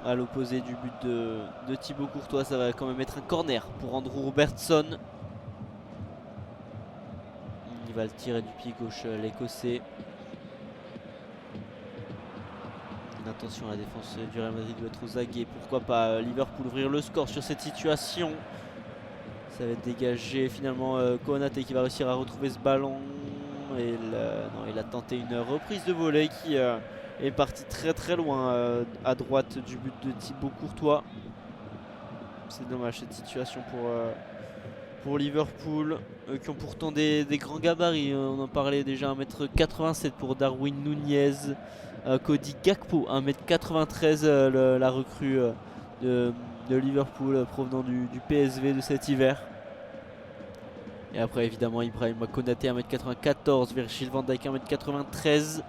à l'opposé du but de Thibaut Courtois. Ça va quand même être un corner pour Andrew Robertson. Il va le tirer du pied gauche, l'écossais. Attention, la défense du Real Madrid doit être aux aguets. Pourquoi pas Liverpool ouvrir le score sur cette situation. Ça va être dégagé finalement. Konaté qui va réussir à retrouver ce ballon. Et non, il a tenté une reprise de volée qui est partie très très loin à droite du but de Thibaut Courtois. C'est dommage cette situation pour Liverpool, qui ont pourtant des grands gabarits. On en parlait déjà, 1m87 pour Darwin Nunez. Cody Gakpo, 1m93, la recrue de Liverpool provenant du PSV de cet hiver. Et après évidemment Ibrahima Konaté, 1m94, Virgil van Dijk 1m93.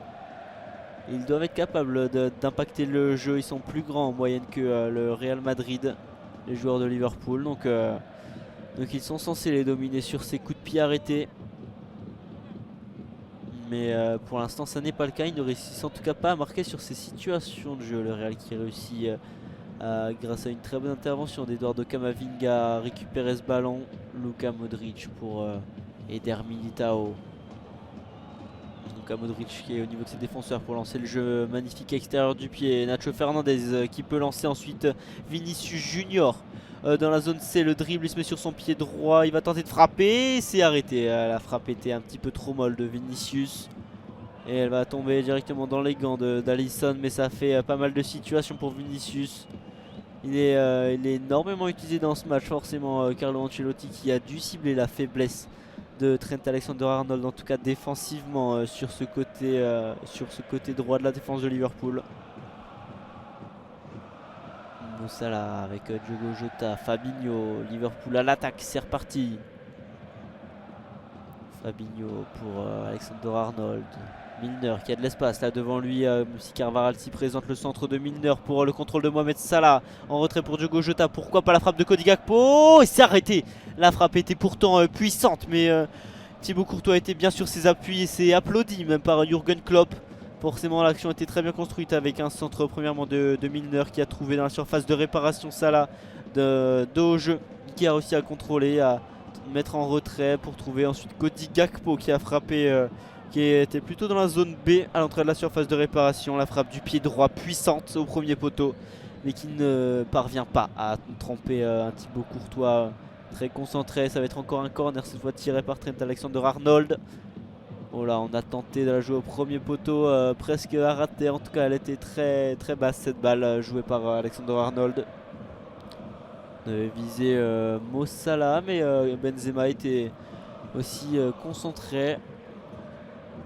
Ils doivent être capables d'impacter le jeu. Ils sont plus grands en moyenne que le Real Madrid, les joueurs de Liverpool. Donc ils sont censés les dominer sur ces coups de pied arrêtés. Mais pour l'instant ça n'est pas le cas. Ils ne réussissent en tout cas pas à marquer sur ces situations de jeu. Le Real qui réussit grâce à une très bonne intervention d'Eduardo Camavinga à récupérer ce ballon. Luka Modric pour Eder Militao. Luka Modric qui est au niveau de ses défenseurs pour lancer le jeu magnifique à extérieur du pied. Nacho Fernandez qui peut lancer ensuite Vinicius Junior dans la zone C. Le dribble, il se met sur son pied droit, il va tenter de frapper, c'est arrêté. La frappe était un petit peu trop molle de Vinicius et elle va tomber directement dans les gants d'Alisson, mais ça fait pas mal de situations pour Vinicius. Il est énormément utilisé dans ce match forcément. Carlo Ancelotti qui a dû cibler la faiblesse de Trent Alexander-Arnold, en tout cas défensivement sur ce côté droit de la défense de Liverpool. Salah avec Diogo Jota, Fabinho, Liverpool à l'attaque, c'est reparti. Fabinho pour Alexander-Arnold. Milner qui a de l'espace là devant lui, si Carvajal s'y présente. Le centre de Milner pour le contrôle de Mohamed Salah. En retrait pour Diogo Jota, pourquoi pas la frappe de Cody Gakpo. Et c'est arrêté. La frappe était pourtant puissante, mais Thibaut Courtois était bien sur ses appuis et c'est applaudi même par Jürgen Klopp. forcément l'action était très bien construite avec un centre premièrement de Milner qui a trouvé dans la surface de réparation Salah de dos au jeu, qui a réussi à contrôler, à mettre en retrait pour trouver ensuite Cody Gakpo qui a frappé, qui était plutôt dans la zone B à l'entrée de la surface de réparation. La frappe du pied droit puissante au premier poteau, mais qui ne parvient pas à tromper un Thibaut Courtois très concentré. Ça va être encore un corner, cette fois tiré par Trent Alexander-Arnold. Oh là, on a tenté de la jouer au premier poteau, presque à rater. En tout cas, elle était très très basse cette balle jouée par Alexander-Arnold. On avait visé Mo Salah, mais Benzema était aussi concentré,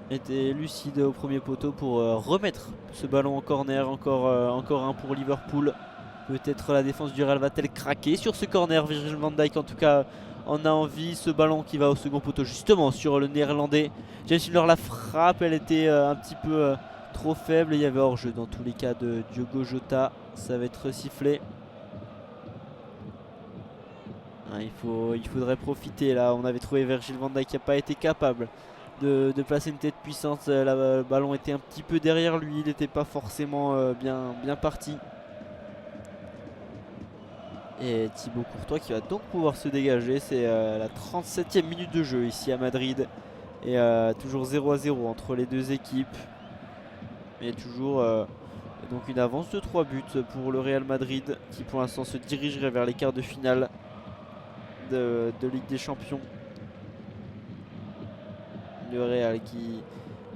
était lucide au premier poteau pour remettre ce ballon en corner. Encore un pour Liverpool. Peut-être la défense du Real va-t-elle craquer sur ce corner. Virgil van Dijk en tout cas en a envie. Ce ballon qui va au second poteau justement sur le néerlandais. James Milner la frappe, elle était un petit peu trop faible. Il y avait hors-jeu dans tous les cas de Diogo Jota. Ça va être sifflé. Il faudrait profiter là. On avait trouvé Virgil van Dijk qui n'a pas été capable de placer une tête puissante. Le ballon était un petit peu derrière lui. Il n'était pas forcément bien parti. Et Thibaut Courtois qui va donc pouvoir se dégager. C'est la 37e minute de jeu ici à Madrid. Et toujours 0-0 entre les deux équipes. Et toujours donc une avance de 3 buts pour le Real Madrid qui pour l'instant se dirigerait vers les quarts de finale de Ligue des Champions. Le Real qui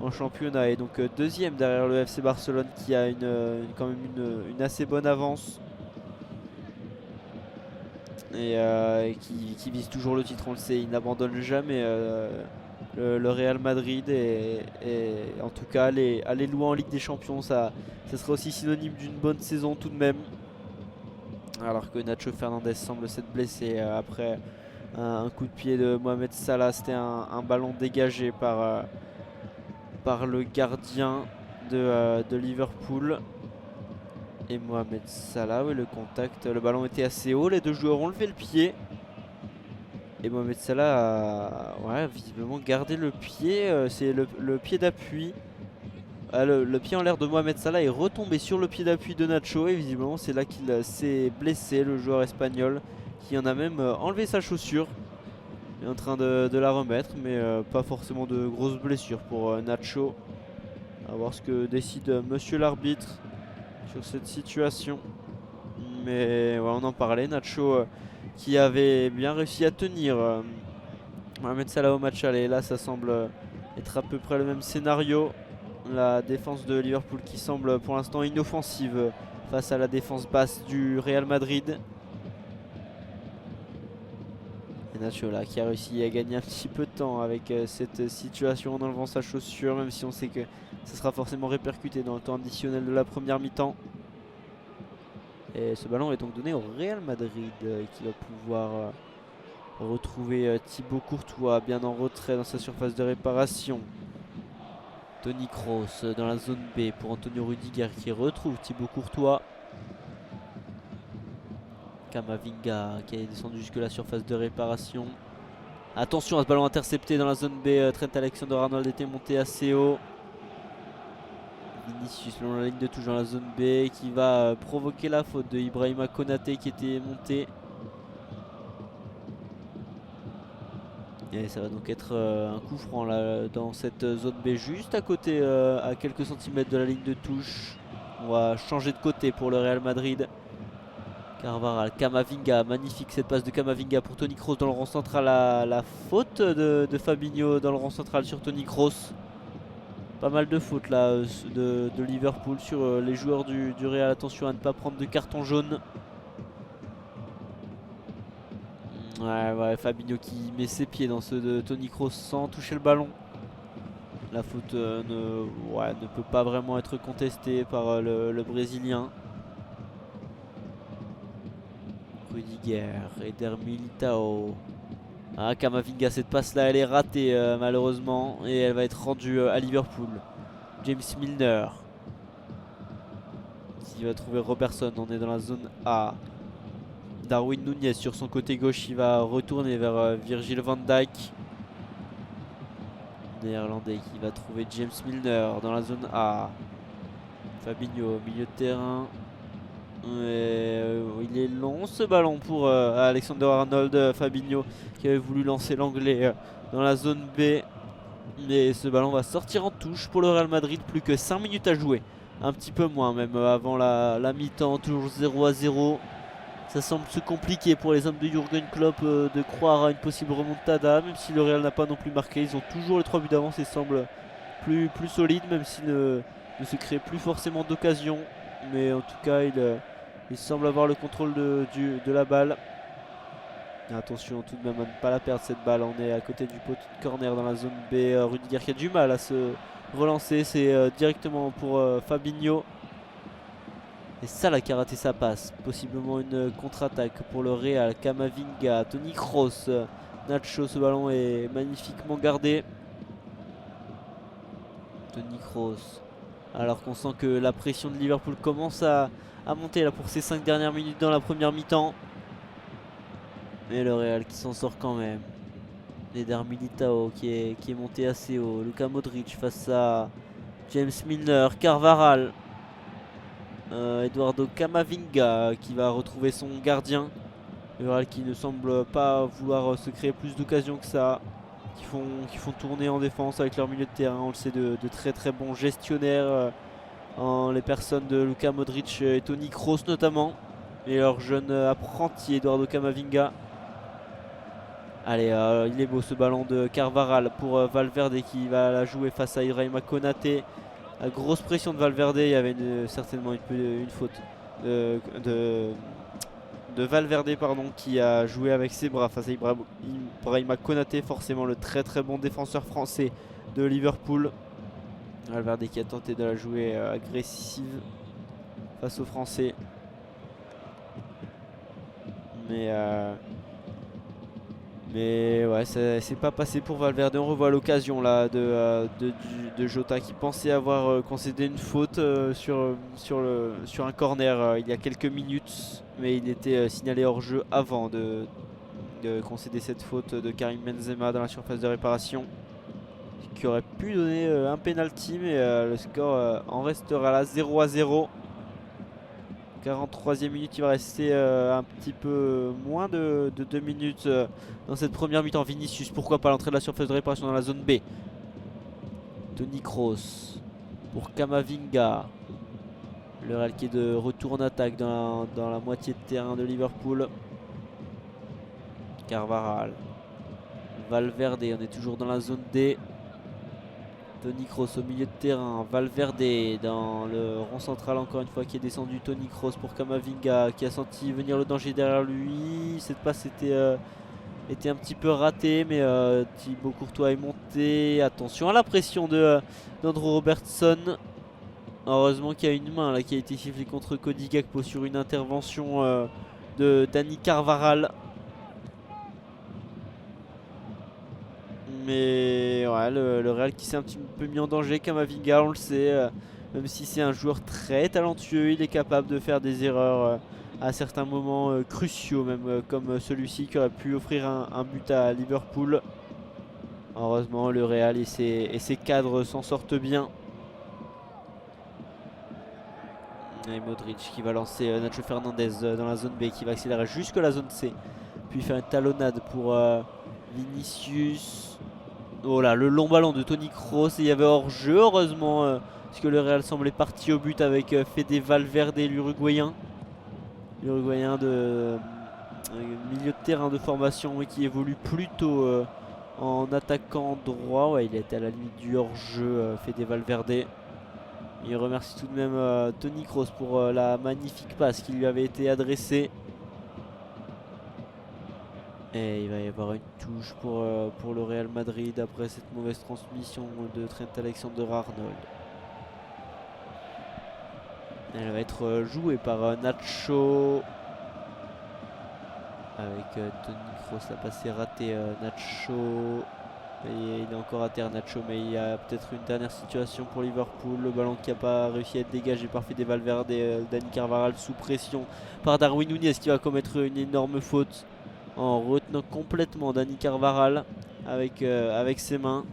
en championnat est donc deuxième derrière le FC Barcelone qui a quand même une assez bonne avance. Et qui vise toujours le titre, on le sait, il n'abandonne jamais le Real Madrid. Et en tout cas, aller loin en Ligue des Champions, ça serait aussi synonyme d'une bonne saison tout de même. Alors que Nacho Fernandez semble s'être blessé après un coup de pied de Mohamed Salah. C'était un ballon dégagé par le gardien de Liverpool. Et Mohamed Salah, oui, le contact, le ballon était assez haut, les deux joueurs ont levé le pied. Et Mohamed Salah a visiblement gardé le pied, c'est le pied d'appui. Le pied en l'air de Mohamed Salah est retombé sur le pied d'appui de Nacho et visiblement c'est là qu'il s'est blessé, le joueur espagnol, qui en a même enlevé sa chaussure. Il est en train de la remettre, mais pas forcément de grosses blessures pour Nacho. À voir ce que décide monsieur l'arbitre sur cette situation. Mais ouais, on en parlait, Nacho qui avait bien réussi à tenir Mohamed Salah au match aller. Là ça semble être à peu près le même scénario. La défense de Liverpool qui semble pour l'instant inoffensive face à la défense basse du Real Madrid. Et Nacho là qui a réussi à gagner un petit peu de temps avec cette situation en enlevant sa chaussure, même si on sait que ça sera forcément répercuté dans le temps additionnel de la première mi-temps. Et ce ballon est donc donné au Real Madrid qui va pouvoir retrouver Thibaut Courtois bien en retrait dans sa surface de réparation. Toni Kroos dans la zone B pour Antonio Rudiger qui retrouve Thibaut Courtois. Camavinga qui est descendu jusque la surface de réparation. Attention à ce ballon intercepté dans la zone B. Trent Alexander-Arnold était monté assez haut. Vinicius selon la ligne de touche dans la zone B qui va provoquer la faute de Ibrahima Konaté qui était monté. Et ça va donc être un coup franc là, dans cette zone B juste à côté, à quelques centimètres de la ligne de touche. On va changer de côté pour le Real Madrid. Carvajal, Camavinga, magnifique cette passe de Camavinga pour Toni Kroos dans le rond central. La faute de Fabinho dans le rond central sur Toni Kroos. Pas mal de fautes là de Liverpool sur les joueurs du Real. Attention à ne pas prendre de carton jaune. Ouais, Fabinho qui met ses pieds dans ceux de Toni Kroos sans toucher le ballon. La faute ne peut pas vraiment être contestée par le Brésilien. Rudiger, Eder Militao. Camavinga, cette passe là elle est ratée malheureusement et elle va être rendue à Liverpool. James Milner qui va trouver Robertson, on est dans la zone A. Darwin Núñez sur son côté gauche, il va retourner vers Virgil van Dijk. néerlandais qui va trouver James Milner dans la zone A. Fabinho, milieu de terrain. Il est long ce ballon pour Alexander Arnold. Fabinho qui avait voulu lancer l'anglais dans la zone B. Mais ce ballon va sortir en touche pour le Real Madrid. Plus que 5 minutes à jouer. Un petit peu moins même avant la mi-temps. Toujours 0-0. Ça semble se compliquer pour les hommes de Jürgen Klopp de croire à une possible remontada. Même si le Real n'a pas non plus marqué. Ils ont toujours les 3 buts d'avance et semblent plus solides. Même s'ils ne se créent plus forcément d'occasion. Mais en tout cas il semble avoir le contrôle de la balle. Attention tout de même à ne pas la perdre cette balle. On est à côté du poteau de corner dans la zone B. Rudiger qui a du mal à se relancer. C'est directement pour Fabinho. Et Salah qui a raté sa passe. Possiblement une contre-attaque pour le Real. Camavinga, Toni Kroos, Nacho. Ce ballon est magnifiquement gardé. Toni Kroos. Alors qu'on sent que la pression de Liverpool commence à monter là pour ces 5 dernières minutes dans la première mi-temps. Et le Real qui s'en sort quand même. Eder Militao qui est monté assez haut. Luka Modric face à James Milner. Carvajal. Eduardo Camavinga qui va retrouver son gardien. Le Real qui ne semble pas vouloir se créer plus d'occasions que ça. Qui font tourner en défense avec leur milieu de terrain. On le sait, de très bons gestionnaires en les personnes de Luka Modric et Toni Kroos notamment. Et leur jeune apprenti Eduardo Camavinga. Allez, il est beau ce ballon de Carvajal pour Valverde qui va la jouer face à Ibrahima Konaté. La grosse pression de Valverde, il y avait certainement une faute de Valverde pardon, qui a joué avec ses bras face à Ibrahima Konaté, forcément le très bon défenseur français de Liverpool. Valverde qui a tenté de la jouer agressive face aux Français. Mais ouais, c'est pas passé pour Valverde. On revoit l'occasion là de Jota qui pensait avoir concédé une faute sur un corner il y a quelques minutes. Mais il était signalé hors jeu avant de concéder cette faute de Karim Benzema dans la surface de réparation. Ce qui aurait pu donner un penalty, mais le score en restera là, 0-0. 43e minute, il va rester un petit peu moins de 2 minutes dans cette première mi-temps. Vinicius, pourquoi pas l'entrée de la surface de réparation dans la zone B. Toni Kroos pour Camavinga. Le Real qui est de retour en attaque dans la moitié de terrain de Liverpool. Carvajal. Valverde, on est toujours dans la zone D. Toni Kroos au milieu de terrain, Valverde dans le rond central encore une fois qui est descendu. Toni Kroos pour Camavinga qui a senti venir le danger derrière lui. Cette passe était un petit peu ratée, mais Thibaut Courtois est monté. Attention à la pression d'Andrew Robertson. Heureusement qu'il y a une main là qui a été sifflée contre Cody Gakpo sur une intervention de Dani Carvajal. Mais ouais, le Real qui s'est un petit peu mis en danger. Camavinga, on le sait, même si c'est un joueur très talentueux, il est capable de faire des erreurs à certains moments cruciaux, même comme celui-ci qui aurait pu offrir un but à Liverpool. Heureusement, le Real et ses cadres s'en sortent bien. Et Modric qui va lancer Nacho Fernandez dans la zone B, qui va accélérer jusque la zone C, puis faire une talonnade pour Vinicius. Oh là, le long ballon de Toni Kroos, et il y avait hors-jeu heureusement, parce que le Real semblait parti au but avec Fede Valverde, l'Uruguayen. L'Uruguayen de milieu de terrain de formation et qui évolue plutôt en attaquant droit. Ouais, il était à la limite du hors-jeu, Fede Valverde. Il remercie tout de même Toni Kroos pour la magnifique passe qui lui avait été adressée. Et il va y avoir une touche pour le Real Madrid après cette mauvaise transmission de Trent Alexander-Arnold. Elle va être jouée par Nacho. Avec Toni Kroos, la passe est ratée. Nacho. Et il est encore à terre Nacho, mais il y a peut-être une dernière situation pour Liverpool. Le ballon qui n'a pas réussi à être dégagé par Fede Valverde. Dani Carvajal sous pression par Darwin Núñez qui va commettre une énorme faute en retenant complètement Dani Carvajal avec ses mains.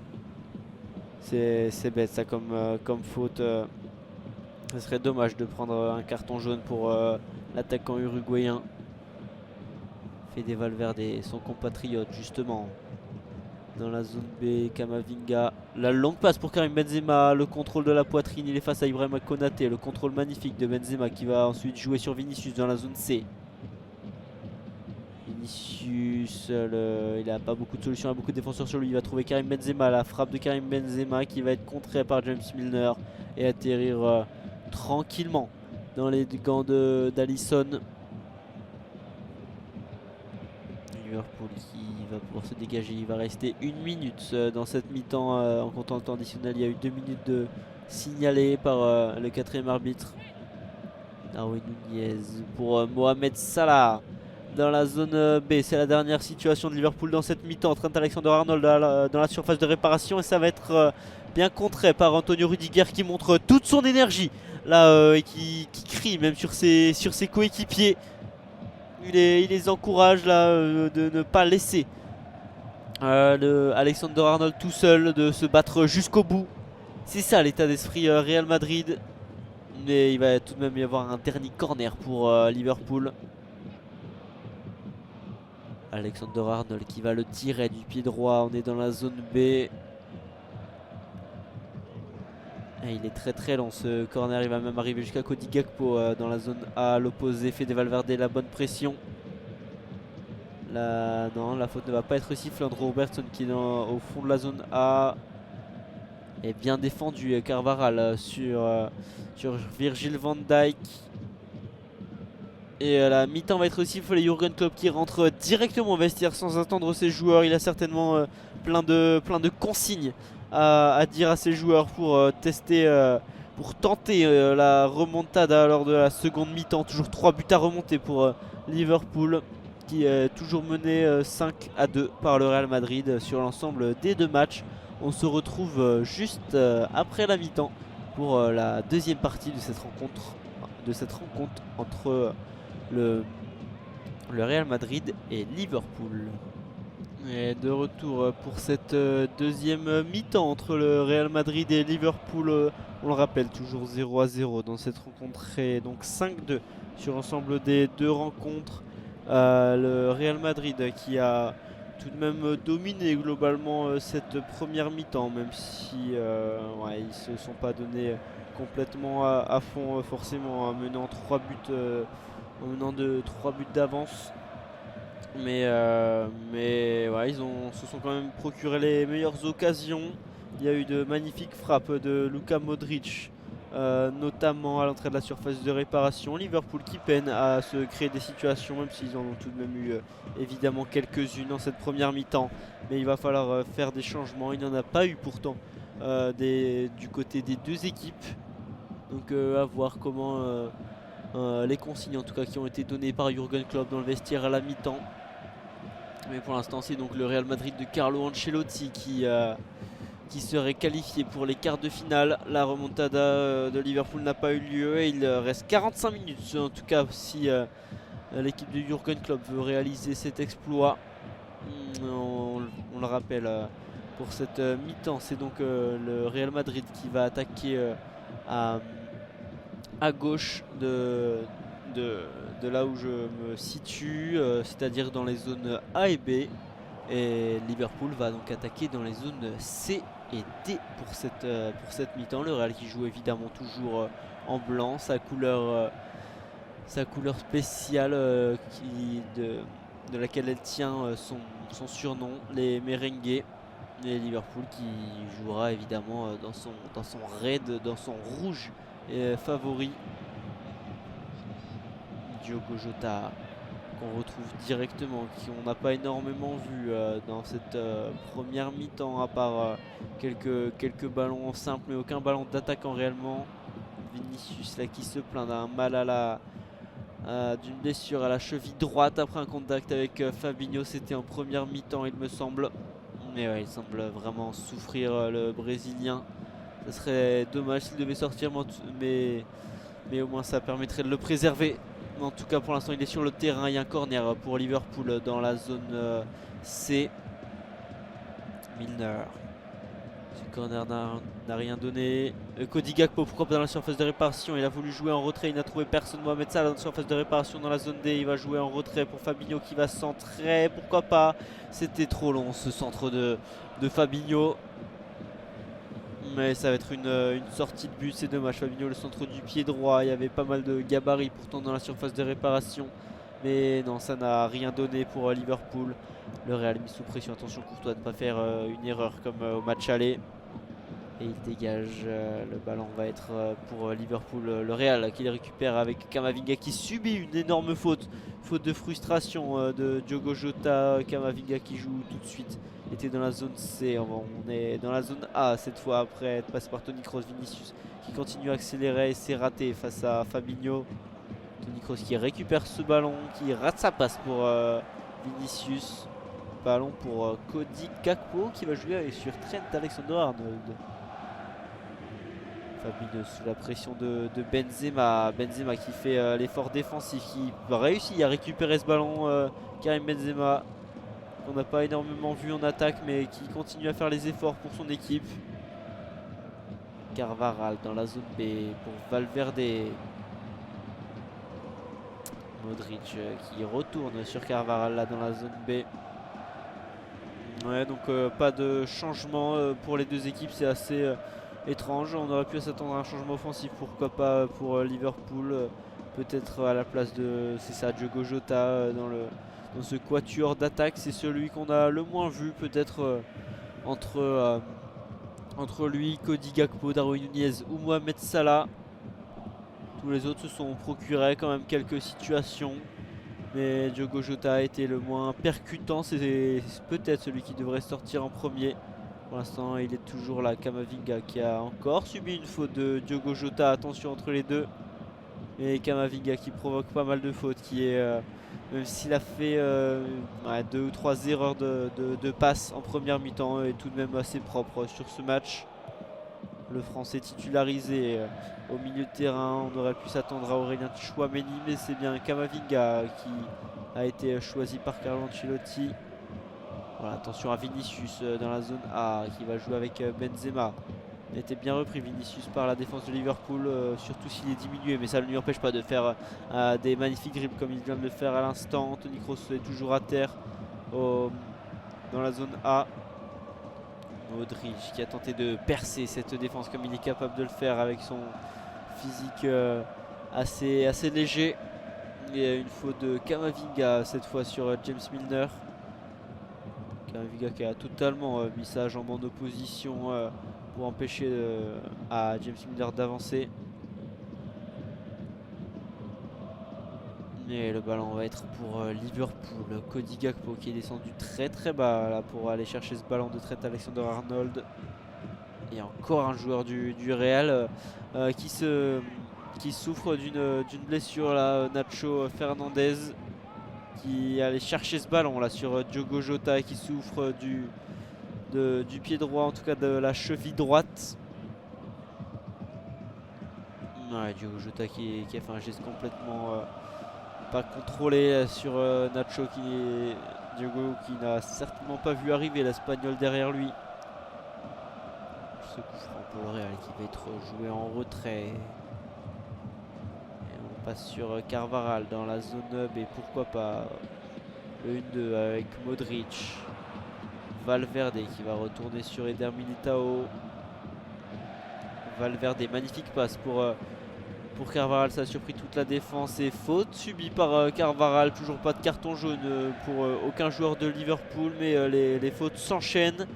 C'est bête ça comme faute. Ce serait dommage de prendre un carton jaune pour l'attaquant uruguayen. Fede Valverde, son compatriote justement. Dans la zone B, Camavinga. La longue passe pour Karim Benzema. Le contrôle de la poitrine, il est face à Ibrahima Konaté. Le contrôle magnifique de Benzema qui va ensuite jouer sur Vinicius dans la zone C. Vinicius, il n'a pas beaucoup de solutions, il a beaucoup de défenseurs sur lui. Il va trouver Karim Benzema. La frappe de Karim Benzema qui va être contrée par James Milner et atterrir tranquillement dans les gants d'Alisson. Liverpool qui va pouvoir se dégager. Il va rester 1 minute dans cette mi-temps en comptant le temps additionnel. Il y a eu 2 minutes de signalé par le 4e arbitre. Darwin Nunez pour Mohamed Salah dans la zone B. C'est la dernière situation de Liverpool dans cette mi-temps. Trent Alexander-Arnold dans la surface de réparation et ça va être bien contré par Antonio Rudiger qui montre toute son énergie là et qui crie même sur ses coéquipiers. Il les encourage là de ne pas laisser Alexander-Arnold tout seul, de se battre jusqu'au bout. C'est ça l'état d'esprit Real Madrid. Mais il va tout de même y avoir un dernier corner pour Liverpool. Alexander-Arnold qui va le tirer du pied droit. On est dans la zone B. Et il est très long ce corner. Il va même arriver jusqu'à Cody Gakpo dans la zone A à l'opposé. Fede Valverde, la bonne pression. Non, la faute ne va pas être sifflée. Andrew Robertson qui est au fond de la zone A. Et bien défendu Carvajal sur Virgil van Dijk. Et la mi-temps va être sifflée. Jürgen Klopp qui rentre directement au vestiaire sans attendre ses joueurs. Il a certainement plein de consignes à dire à ses joueurs pour tenter la remontada lors de la seconde mi-temps. Toujours 3 buts à remonter pour Liverpool qui est toujours mené 5-2 par le Real Madrid sur l'ensemble des 2 matchs. On se retrouve juste après la mi-temps pour la deuxième partie de cette rencontre entre le Real Madrid et Liverpool. Et de retour pour cette deuxième mi-temps entre le Real Madrid et Liverpool. On le rappelle, toujours 0-0 dans cette rencontre et donc 5-2 sur l'ensemble des 2 rencontres. Le Real Madrid qui a tout de même dominé globalement cette première mi-temps, même si ils ne se sont pas donnés complètement à fond forcément, en menant 3 buts de 3 buts d'avance. Mais ils se sont quand même procuré les meilleures occasions. Il y a eu de magnifiques frappes de Luka Modric, notamment à l'entrée de la surface de réparation. Liverpool qui peine à se créer des situations, même s'ils en ont tout de même eu évidemment quelques-unes dans cette première mi-temps. Mais il va falloir faire des changements. Il n'y en a pas eu pourtant du côté des 2 équipes. Donc à voir comment les consignes en tout cas qui ont été données par Jürgen Klopp dans le vestiaire à la mi-temps. Mais pour l'instant c'est donc le Real Madrid de Carlo Ancelotti qui serait qualifié pour les quarts de finale. La remontada de Liverpool n'a pas eu lieu et il reste 45 minutes en tout cas si l'équipe de Jürgen Klopp veut réaliser cet exploit. On le rappelle pour cette mi-temps, c'est donc le Real Madrid qui va attaquer à gauche de là où je me situe, c'est-à-dire dans les zones A et B. Et Liverpool va donc attaquer dans les zones C et D pour cette mi-temps. Le Real qui joue évidemment toujours en blanc, sa couleur spéciale de laquelle elle tient son surnom, les merengues. Et Liverpool qui jouera évidemment dans son red, dans son rouge favori. Diogo Jota qu'on retrouve directement, qu'on n'a pas énormément vu dans cette première mi-temps, à part quelques ballons simples, mais aucun ballon d'attaquant réellement. Vinicius là qui se plaint d'un mal d'une blessure à la cheville droite après un contact avec Fabinho. C'était en première mi-temps il me semble. Mais ouais, il semble vraiment souffrir le Brésilien. Ce serait dommage s'il devait sortir, mais au moins ça permettrait de le préserver. En tout cas pour l'instant il est sur le terrain. Il y a un corner pour Liverpool dans la zone C. Milner. corner n'a rien donné. Cody Gakpo, pourquoi pas dans la surface de réparation. Il a voulu jouer en retrait, il n'a trouvé personne. Mohamed Salah dans la surface de réparation dans la zone D. Il va jouer en retrait pour Fabinho qui va centrer. Pourquoi pas. C'était trop long ce centre de Fabinho. Mais ça va être une sortie de but, c'est dommage. Fabinho, le centre du pied droit. Il y avait pas mal de gabarits pourtant dans la surface de réparation. Mais non, ça n'a rien donné pour Liverpool. Le Real mis sous pression. Attention Courtois de ne pas faire une erreur comme au match aller. Et il dégage. Le ballon va être pour Liverpool. Le Real qui le récupère avec Camavinga qui subit une énorme faute. Faute de frustration de Diogo Jota. Camavinga qui joue tout de suite. Était dans la zone C. On est dans la zone A cette fois après être passé par Toni Kroos. Vinicius qui continue à accélérer et c'est raté face à Fabinho. Toni Kroos qui récupère ce ballon, qui rate sa passe pour Vinicius. Ballon pour Cody Gakpo qui va jouer sur Trent Alexander-Arnold. Fabinho sous la pression de Benzema. Benzema qui fait l'effort défensif, qui réussit à récupérer ce ballon. Karim Benzema, qu'on n'a pas énormément vu en attaque, mais qui continue à faire les efforts pour son équipe. Carvajal dans la zone B pour Valverde. Modric qui retourne sur Carvajal là dans la zone B. Ouais, donc pas de changement pour les deux équipes, c'est assez étrange. On aurait pu s'attendre à un changement offensif, pourquoi pas pour Liverpool. Peut-être à la place de, c'est ça, Diogo Jota dans ce quatuor d'attaque. C'est celui qu'on a le moins vu peut-être entre lui, Cody Gakpo, Darwin Nunez ou Mohamed Salah. Tous les autres se sont procurés quand même quelques situations. Mais Diogo Jota a été le moins percutant. C'est peut-être celui qui devrait sortir en premier. Pour l'instant, il est toujours là. Camavinga qui a encore subi une faute de Diogo Jota. Attention entre les deux. Et Camavinga qui provoque pas mal de fautes. Qui est, même s'il a fait 2 ou 3 erreurs de passe en première mi-temps, est tout de même assez propre sur ce match. Le Français titularisé au milieu de terrain. On aurait pu s'attendre à Aurélien Tchouaméni, mais c'est bien Camavinga qui a été choisi par Carlo Ancelotti. Voilà, attention à Vinicius dans la zone A qui va jouer avec Benzema. Il a été bien repris Vinicius par la défense de Liverpool, surtout s'il est diminué, mais ça ne lui empêche pas de faire des magnifiques dribbles comme il vient de le faire à l'instant. Toni Kroos est toujours à terre dans la zone A. Modric qui a tenté de percer cette défense comme il est capable de le faire avec son physique assez léger. Il y a une faute de Camavinga cette fois sur James Milner. Camavinga qui a totalement mis sa jambe en opposition pour empêcher à James Milner d'avancer. Et le ballon va être pour Liverpool. Cody Gakpo qui est descendu très bas là pour aller chercher ce ballon de Trent Alexander-Arnold. Et encore un joueur du Real qui souffre d'une blessure là, Nacho Fernandez, qui allait chercher ce ballon là sur Diogo Jota et qui souffre du pied droit, en tout cas de la cheville droite. Ouais, Diogo Jota qui a fait un geste complètement pas contrôlé sur Nacho, Diogo qui n'a certainement pas vu arriver l'Espagnol derrière lui. Ce coup franc pour le Real qui va être joué en retrait. Et on passe sur Carvajal dans la zone B, pourquoi pas le 1-2 avec Modric. Valverde qui va retourner sur Eder Militao. Valverde, magnifique passe pour Carvajal, ça a surpris toute la défense et faute subie par Carvajal. Toujours pas de carton jaune pour aucun joueur de Liverpool, mais les fautes s'enchaînent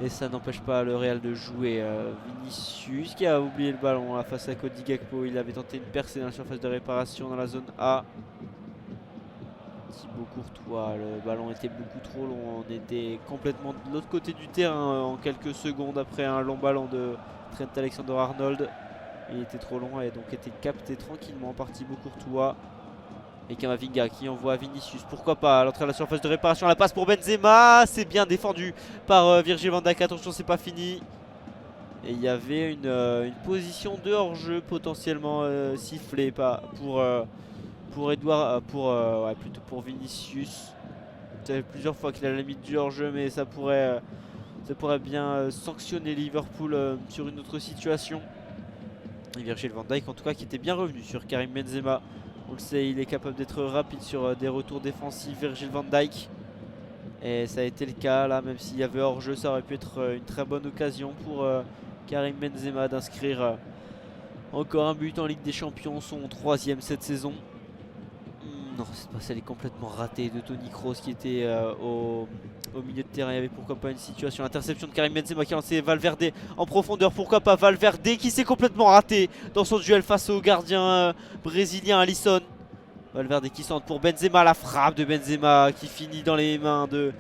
et ça n'empêche pas le Real de jouer. Vinicius qui a oublié le ballon là, face à Cody Gakpo. Il avait tenté une percée dans la surface de réparation dans la zone A. Thibaut Courtois, le ballon était beaucoup trop long. On était complètement de l'autre côté du terrain en quelques secondes après un long ballon de Trent Alexander-Arnold. Il était trop long et donc était capté tranquillement par Thibaut Courtois. Et Camavinga qui envoie Vinicius, pourquoi pas, à l'entrée de la surface de réparation, la passe pour Benzema. C'est bien défendu par Virgil van Dijk, attention c'est pas fini. Et il y avait une position de hors-jeu potentiellement sifflée pour Edouard, plutôt pour Vinicius. Ça fait plusieurs fois qu'il a la limite du hors-jeu, mais ça pourrait Ça pourrait bien sanctionner Liverpool sur une autre situation. Et Virgil van Dijk en tout cas qui était bien revenu sur Karim Benzema. On le sait, il est capable d'être rapide sur des retours défensifs, Virgil van Dijk. Et ça a été le cas là, même s'il y avait hors-jeu, ça aurait pu être une très bonne occasion pour Karim Benzema d'inscrire encore un but en Ligue des Champions, son 3e cette saison. Non, cette passe elle est complètement ratée de Toni Kroos qui était au milieu de terrain. Il y avait pourquoi pas une situation, interception de Karim Benzema qui a lancé Valverde en profondeur. Pourquoi pas Valverde qui s'est complètement raté dans son duel face au gardien brésilien Alisson. Valverde qui centre pour Benzema, la frappe de Benzema qui finit dans les mains de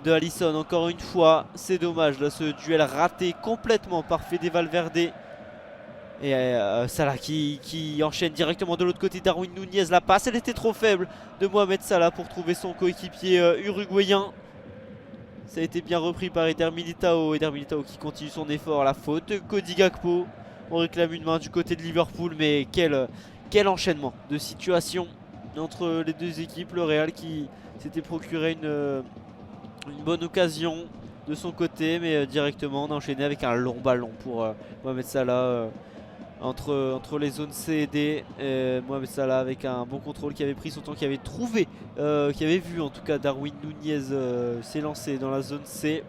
Alisson. Encore une fois, c'est dommage là, ce duel raté complètement par Fede Valverde. Et Salah qui enchaîne directement de l'autre côté. Darwin Nunez, la passe elle était trop faible de Mohamed Salah pour trouver son coéquipier uruguayen. Ça a été bien repris par Eder Militao. Eder Militao qui continue son effort. La faute de Cody Gakpo. On réclame une main du côté de Liverpool. Mais quel enchaînement de situations entre les deux équipes. Le Real qui s'était procuré une bonne occasion de son côté. Mais directement on a enchaîné avec un long ballon pour Mohamed Salah. Entre les zones C et D, Mohamed Salah avec un bon contrôle qui avait pris son temps, qui avait trouvé, qui avait vu en tout cas Darwin Nunez s'élancer dans la zone C.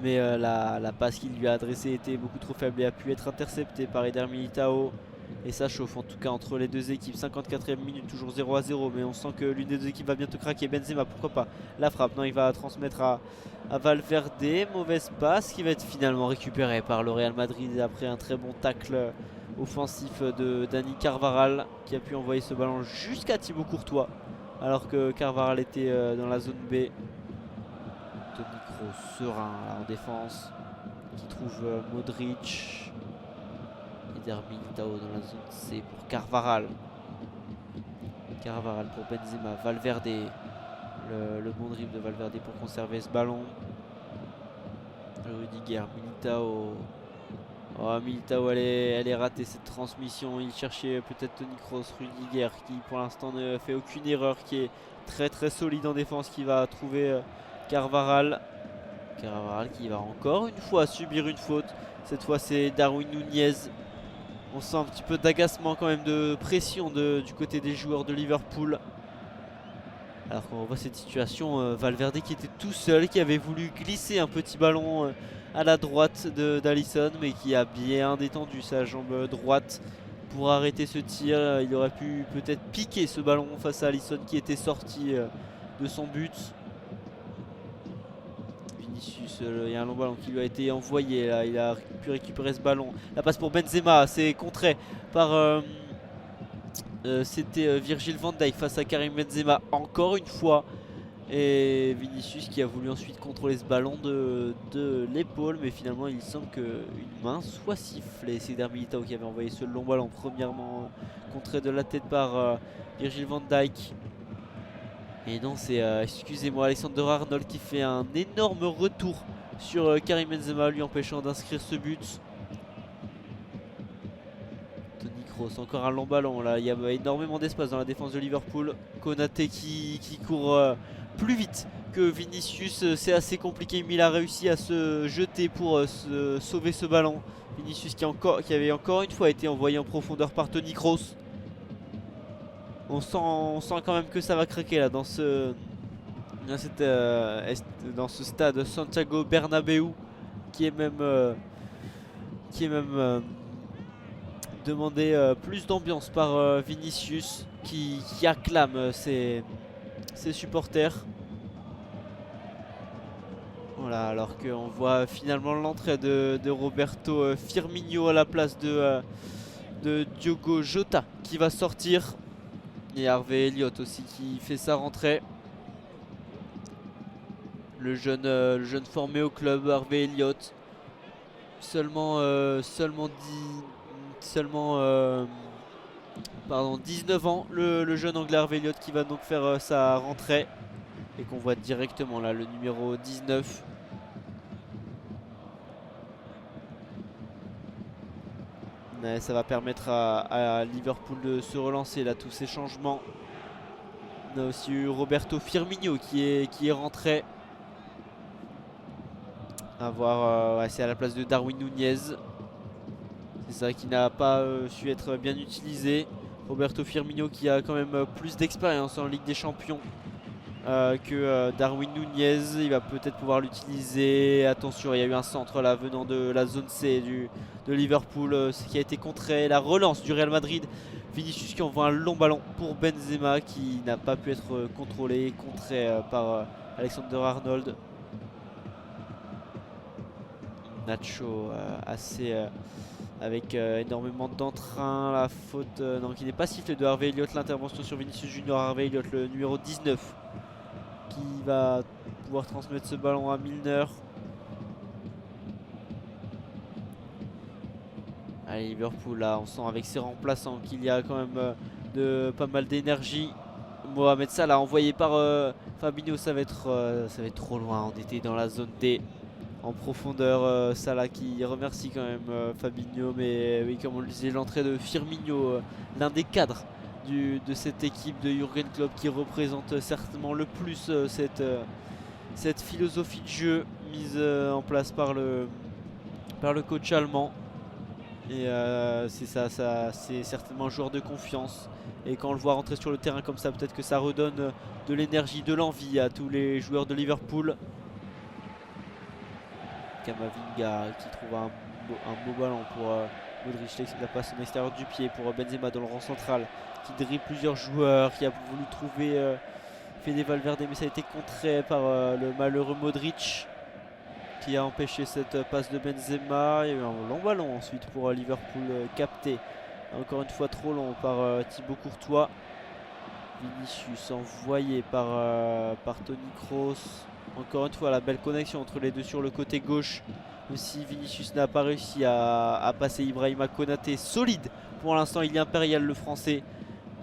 Mais la passe qu'il lui a adressée était beaucoup trop faible et a pu être interceptée par Eder Militao. Et ça chauffe en tout cas entre les deux équipes. 54e minute, toujours 0-0. Mais on sent que l'une des deux équipes va bientôt craquer. Benzema, pourquoi pas la frappe. Non, il va transmettre à Valverde. Mauvaise passe qui va être finalement récupérée par le Real Madrid après un très bon tacle offensif de Dani Carvajal qui a pu envoyer ce ballon jusqu'à Thibaut Courtois. Alors que Carvajal était dans la zone B. Toni Kroos serein là, en défense. Qui trouve Modric. Eder Militao dans la zone C pour Carvajal. Carvajal pour Benzema. Valverde. Le bon dribble de Valverde pour conserver ce ballon. Rudiger. Militao. Oh, Militao elle est ratée cette transmission. Il cherchait peut-être Toni Kroos. Rudiger qui pour l'instant ne fait aucune erreur. Qui est très très solide en défense. Qui va trouver Carvajal. Carvajal qui va encore une fois subir une faute. Cette fois c'est Darwin Nunez. On sent un petit peu d'agacement quand même, de pression du côté des joueurs de Liverpool. Alors qu'on voit cette situation, Valverde qui était tout seul, qui avait voulu glisser un petit ballon à la droite d'Alisson, mais qui a bien détendu sa jambe droite pour arrêter ce tir. Il aurait pu peut-être piquer ce ballon face à Alisson qui était sorti de son but. Il y a un long ballon qui lui a été envoyé là. Il a pu récupérer ce ballon. La passe pour Benzema, c'est contré par c'était Virgil van Dijk face à Karim Benzema encore une fois. Et Vinicius qui a voulu ensuite contrôler ce ballon de l'épaule, mais finalement il semble qu'une main soit sifflée. C'est Eder Militao qui avait envoyé ce long ballon premièrement contré de la tête par Virgil van Dijk. Et non, c'est, excusez-moi, Alexander Arnold qui fait un énorme retour sur Karim Benzema, lui empêchant d'inscrire ce but. Toni Kroos, encore un long ballon. Là, il y a énormément d'espace dans la défense de Liverpool. Konaté qui court plus vite que Vinicius. C'est assez compliqué, mais il a réussi à se jeter pour sauver ce ballon. Vinicius qui avait encore une fois été envoyé en profondeur par Toni Kroos. On sent quand même que ça va craquer là dans ce stade Santiago Bernabéu qui est même demandé plus d'ambiance par Vinicius qui acclame ses supporters. Voilà, alors qu'on voit finalement l'entrée de Roberto Firmino à la place de Diogo Jota qui va sortir. Et Harvey Elliott aussi qui fait sa rentrée. Le jeune formé au club, Harvey Elliott. Seulement 19 ans, le jeune anglais Harvey Elliott qui va donc faire sa rentrée. Et qu'on voit directement là, le numéro 19. Mais ça va permettre à Liverpool de se relancer là, tous ces changements. On a aussi eu Roberto Firmino qui est rentré. À voir, ouais, c'est à la place de Darwin Nunez. C'est ça qui n'a pas su être bien utilisé. Roberto Firmino qui a quand même plus d'expérience en Ligue des Champions que Darwin Nunez. Il va peut-être pouvoir l'utiliser. Attention, il y a eu un centre là venant de la zone C de Liverpool, ce qui a été contré. La relance du Real Madrid. Vinicius qui envoie un long ballon pour Benzema qui n'a pas pu être contrôlé, contré par Alexander Arnold. Nacho assez avec énormément d'entrain. La faute non, qui n'est pas sifflée de Harvey Elliott. L'intervention sur Vinicius Junior. Harvey Elliott, le numéro 19, qui va pouvoir transmettre ce ballon à Milner. Allez, Liverpool là, on sent avec ses remplaçants qu'il y a quand même pas mal d'énergie. Mohamed Salah envoyé par Fabinho, ça va être trop loin. On était dans la zone D en profondeur. Salah qui remercie quand même Fabinho, mais oui, comme on le disait, l'entrée de Firmino, l'un des cadres de cette équipe de Jürgen Klopp, qui représente certainement le plus cette philosophie de jeu mise en place par le coach allemand. Et c'est ça, c'est certainement un joueur de confiance. Et quand on le voit rentrer sur le terrain comme ça, peut-être que ça redonne de l'énergie, de l'envie à tous les joueurs de Liverpool. Camavinga qui trouve un beau ballon pour Modric, la passe en extérieur du pied pour Benzema dans le rang central, qui dribble plusieurs joueurs, qui a voulu trouver Fede Valverde, mais ça a été contré par le malheureux Modric, qui a empêché cette passe de Benzema. Il y a eu un long ballon ensuite pour Liverpool, capté encore une fois trop long par Thibaut Courtois. Vinicius envoyé par Toni Kroos. Encore une fois la belle connexion entre les deux sur le côté gauche. Aussi Vinicius n'a pas réussi à passer Ibrahima Konaté. Solide pour l'instant, il est impérial le français.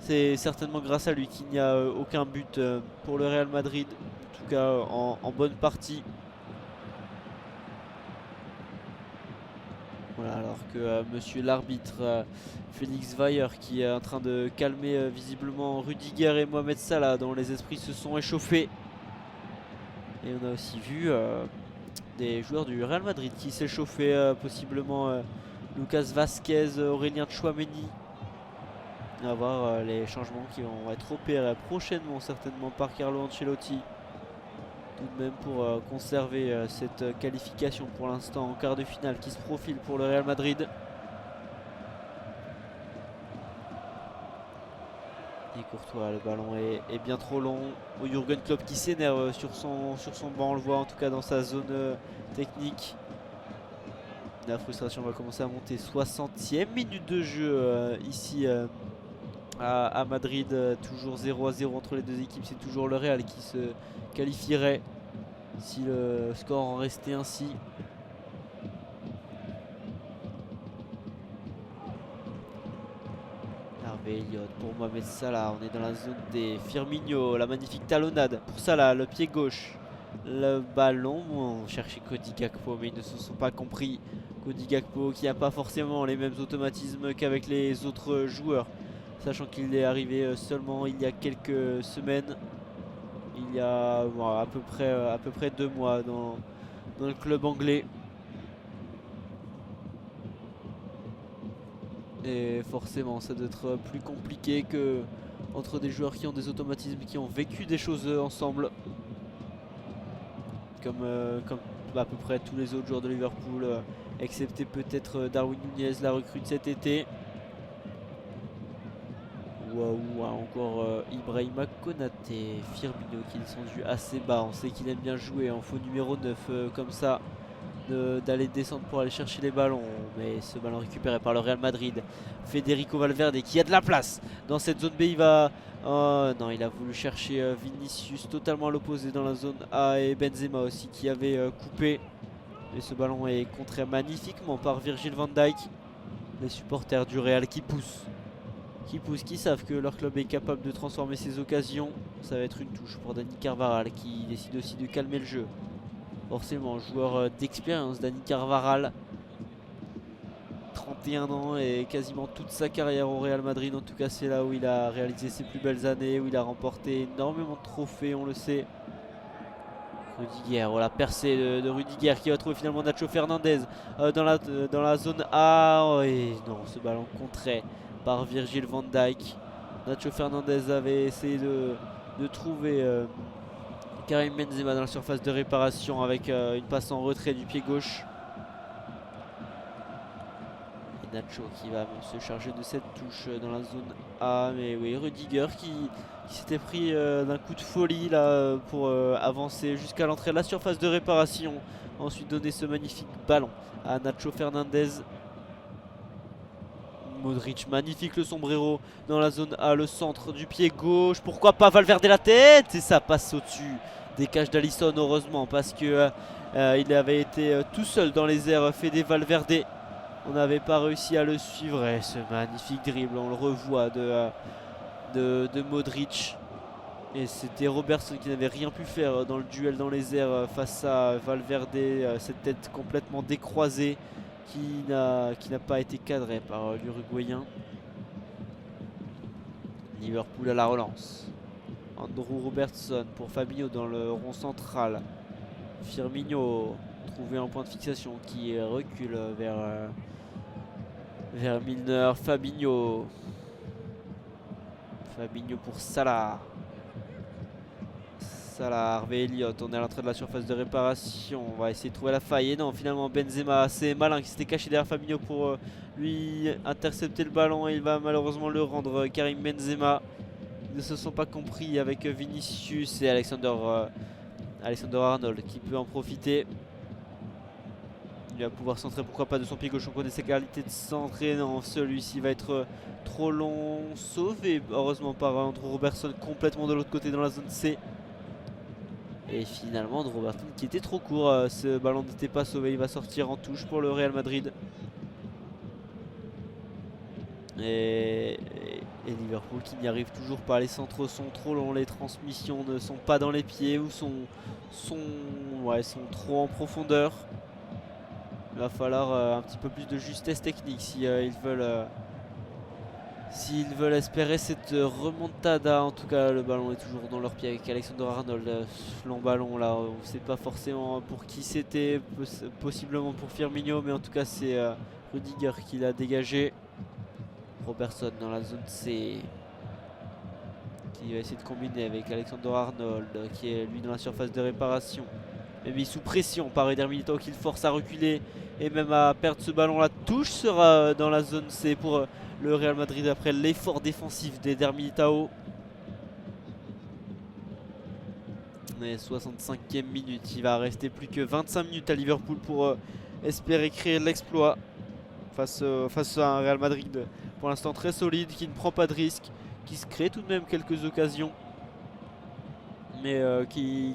C'est certainement grâce à lui qu'il n'y a aucun but pour le Real Madrid, en tout cas en bonne partie. Voilà, alors que monsieur l'arbitre Félix Weyer, qui est en train de calmer visiblement Rudiger et Mohamed Salah, dont les esprits se sont échauffés. Et on a aussi vu des joueurs du Real Madrid qui s'échauffaient, possiblement Lucas Vazquez, Aurélien Tchouaméni. On va voir les changements qui vont être opérés prochainement certainement par Carlo Ancelotti, tout de même pour conserver cette qualification pour l'instant en quart de finale qui se profile pour le Real Madrid. Et Courtois, le ballon est bien trop long. Jürgen Klopp qui s'énerve sur son banc, on le voit en tout cas dans sa zone technique. La frustration va commencer à monter. 60e minute de jeu ici à Madrid, toujours 0-0 entre les deux équipes. C'est toujours le Real qui se qualifierait si le score en restait ainsi. Harvey Elliott pour Mohamed Salah. On est dans la zone des Firmino. La magnifique talonnade pour Salah, le pied gauche. Le ballon, on cherchait Cody Gakpo, mais ils ne se sont pas compris. Cody Gakpo qui n'a pas forcément les mêmes automatismes qu'avec les autres joueurs, sachant qu'il est arrivé seulement il y a quelques semaines, il y a bon, à peu près 2 mois dans le club anglais. Et forcément ça doit être plus compliqué que entre des joueurs qui ont des automatismes, qui ont vécu des choses ensemble, comme à peu près tous les autres joueurs de Liverpool, excepté peut-être Darwin Nunez, la recrue de cet été. Ou encore Ibrahima Konaté. Firmino qui est descendu assez bas. On sait qu'il aime bien jouer en faux numéro 9 comme ça, d'aller descendre pour aller chercher les ballons. Mais ce ballon récupéré par le Real Madrid. Federico Valverde qui a de la place dans cette zone B. Il va... non, il a voulu chercher Vinicius totalement à l'opposé dans la zone A, et Benzema aussi qui avait coupé. Et ce ballon est contré magnifiquement par Virgil van Dijk. Les supporters du Real qui poussent, qui savent que leur club est capable de transformer ses occasions. Ça va être une touche pour Dani Carvajal qui décide aussi de calmer le jeu. Forcément, joueur d'expérience, Dani Carvajal, 31 ans et quasiment toute sa carrière au Real Madrid. En tout cas, c'est là où il a réalisé ses plus belles années, où il a remporté énormément de trophées, on le sait. Rudiger, oh la percée de Rudiger qui va trouver finalement Nacho Fernandez dans la zone A. Oh, et non, ce ballon contré par Virgil van Dijk. Nacho Fernandez avait essayé de trouver Karim Benzema dans la surface de réparation avec une passe en retrait du pied gauche. Et Nacho qui va se charger de cette touche dans la zone A. Mais oui, Rudiger qui s'était pris d'un coup de folie là pour avancer jusqu'à l'entrée de la surface de réparation. Ensuite donner ce magnifique ballon à Nacho Fernandez. Modric, magnifique le sombrero dans la zone A, le centre du pied gauche. Pourquoi pas Valverde la tête? Et ça passe au-dessus des cages d'Alisson, heureusement, parce que il avait été tout seul dans les airs. Fede Valverde, on n'avait pas réussi à le suivre. Et ce magnifique dribble, on le revoit de Modric. Et c'était Robertson qui n'avait rien pu faire dans le duel dans les airs face à Valverde. Cette tête complètement décroisée qui n'a pas été cadré par l'Uruguayen. Liverpool à la relance. Andrew Robertson pour Fabinho dans le rond central. Firmino trouver un point de fixation qui recule vers Milner. Fabinho pour Salah. Salah, Harvey Elliott, on est à l'entrée de la surface de réparation, on va essayer de trouver la faille. Et non, finalement Benzema, assez malin, qui s'était caché derrière Fabinho pour lui intercepter le ballon. Et il va malheureusement le rendre. Karim Benzema, ils ne se sont pas compris avec Vinicius et Alexander Arnold qui peut en profiter. Il va pouvoir centrer, pourquoi pas de son pied gauche. On connaît ses qualités de centrer. Non, celui-ci va être trop long, sauvé heureusement par Andrew Robertson complètement de l'autre côté dans la zone C. Et finalement, Andrew Robertson qui était trop court, ce ballon n'était pas sauvé. Il va sortir en touche pour le Real Madrid. Et Liverpool qui n'y arrive toujours pas. Les centres sont trop longs, les transmissions ne sont pas dans les pieds ou sont trop en profondeur. Il va falloir un petit peu plus de justesse technique si s'ils veulent espérer cette remontada. En tout cas, le ballon est toujours dans leurs pieds avec Alexander Arnold. Long ballon là, on ne sait pas forcément pour qui c'était, possiblement pour Firmino, mais en tout cas c'est Rudiger qui l'a dégagé. Robertson dans la zone C qui va essayer de combiner avec Alexander Arnold qui est lui dans la surface de réparation, mais mis sous pression par Eder Militao qui le force à reculer et même à perdre ce ballon. La touche sera dans la zone C pour le Real Madrid après l'effort défensif d'Eder Militao. On est 65e minute, il va rester plus que 25 minutes à Liverpool pour espérer créer l'exploit face à un Real Madrid pour l'instant très solide, qui ne prend pas de risque, qui se crée tout de même quelques occasions, mais qui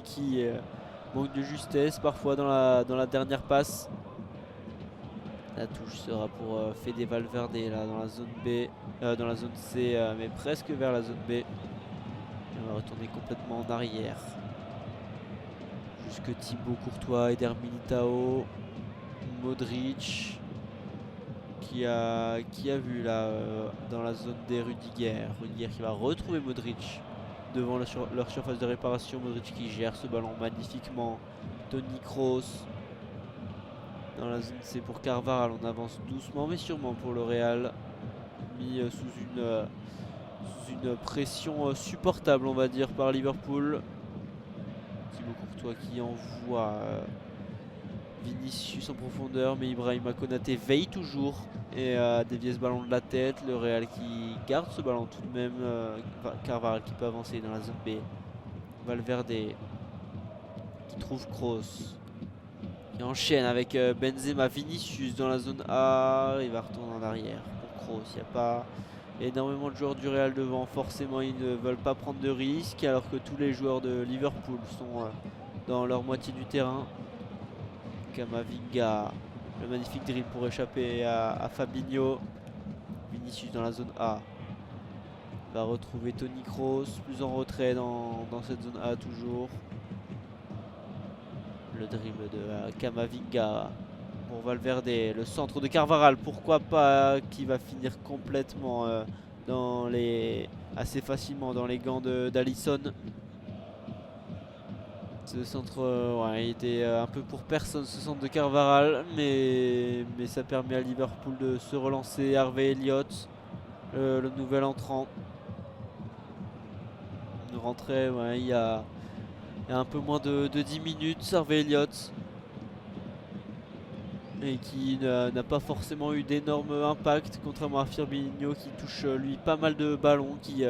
manque de justesse parfois dans la dernière passe. La touche sera pour Fede Valverde là dans la zone B, dans la zone C, mais presque vers la zone B. Et on va retourner complètement en arrière. Jusque Thibaut Courtois, Eder Militao, Modric. Qui a vu là dans la zone des Rudiger qui va retrouver Modric devant leur surface de réparation. Modric qui gère ce ballon magnifiquement. Toni Kroos dans la zone C pour Carvajal. On avance doucement mais sûrement pour le Real, mis sous une pression supportable on va dire par Liverpool. Thibaut Courtois qui envoie Vinicius en profondeur, mais Ibrahima Konaté veille toujours et a dévié ce ballon de la tête. Le Real qui garde ce ballon tout de même. Carvajal qui peut avancer dans la zone B. Valverde qui trouve Kroos, qui enchaîne avec Benzema. Vinicius dans la zone A. Il va retourner en arrière pour Kroos. Il n'y a pas énormément de joueurs du Real devant. Forcément, ils ne veulent pas prendre de risques, alors que tous les joueurs de Liverpool sont dans leur moitié du terrain. Camavinga, le magnifique dribble pour échapper à Fabinho. Vinicius dans la zone A. Il va retrouver Toni Kroos, plus en retrait dans cette zone A toujours. Le dribble de Camavinga pour Valverde. Le centre de Carvajal, pourquoi pas, qui va finir complètement assez facilement dans les gants d'Alisson. Ce centre, ouais, il était un peu pour personne ce centre de Carvaral, mais ça permet à Liverpool de se relancer. Harvey Elliott, le nouvel entrant. Une rentrée, ouais, il y a un peu moins de 10 minutes, Harvey Elliott. Et qui n'a pas forcément eu d'énormes impacts, contrairement à Firmino qui touche lui pas mal de ballons, qui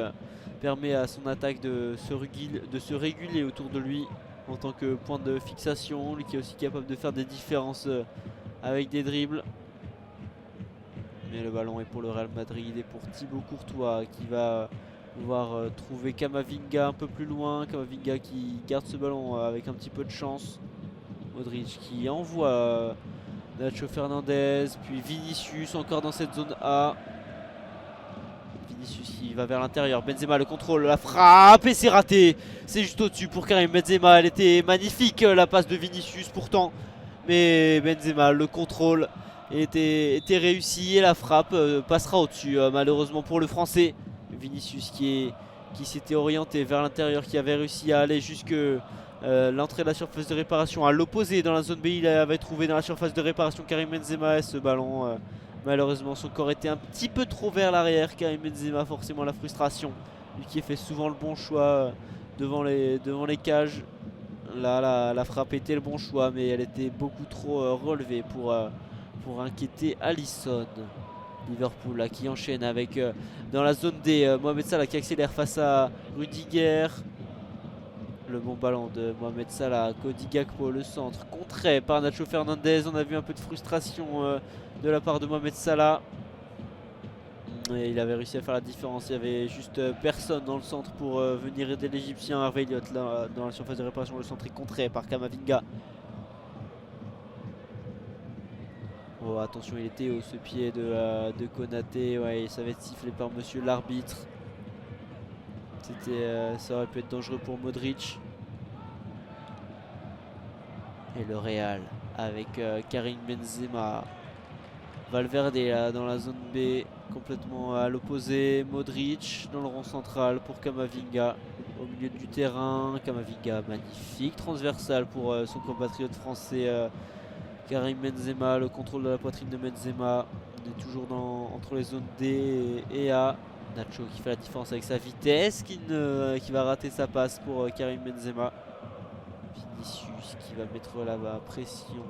permet à son attaque de se réguler autour de lui en tant que point de fixation, lui qui est aussi capable de faire des différences avec des dribbles. Mais le ballon est pour le Real Madrid et pour Thibaut Courtois qui va pouvoir trouver Camavinga un peu plus loin. Camavinga qui garde ce ballon avec un petit peu de chance. Modric qui envoie Nacho Fernandez, puis Vinicius encore dans cette zone A. Vinicius qui va vers l'intérieur, Benzema le contrôle, la frappe et c'est raté. C'est juste au-dessus pour Karim Benzema, elle était magnifique la passe de Vinicius pourtant. Mais Benzema le contrôle était réussi et la frappe passera au-dessus malheureusement pour le français. Vinicius qui s'était orienté vers l'intérieur, qui avait réussi à aller jusque l'entrée de la surface de réparation à l'opposé dans la zone B. Il avait trouvé dans la surface de réparation Karim Benzema et ce ballon malheureusement son corps était un petit peu trop vers l'arrière. Karim Benzema, forcément la frustration, lui qui fait souvent le bon choix devant les cages. Là la frappe était le bon choix, mais elle était beaucoup trop relevée pour inquiéter Alisson. Liverpool là, qui enchaîne avec dans la zone D Mohamed Salah qui accélère face à Rudiger. Le bon ballon de Mohamed Salah, Cody Gakpo, le centre contré par Nacho Fernandez. On a vu un peu de frustration de la part de Mohamed Salah. Et il avait réussi à faire la différence. Il y avait juste personne dans le centre pour venir aider l'Égyptien. Harvey Elliott là, dans la surface de réparation. Le centre est contré par Camavinga. Oh, attention, il était haut ce pied de Konaté. Ouais, ça va être sifflé par monsieur l'arbitre. Ça aurait pu être dangereux pour Modric. Et le Real avec Karim Benzema. Valverde là, dans la zone B, complètement à l'opposé. Modric dans le rond central pour Camavinga. Au milieu du terrain, Camavinga magnifique. Transversal pour son compatriote français Karim Benzema. Le contrôle de la poitrine de Benzema. On est toujours entre les zones D et A. Nacho qui fait la différence avec sa vitesse, qui va rater sa passe pour Karim Benzema. Vinicius qui va mettre la pression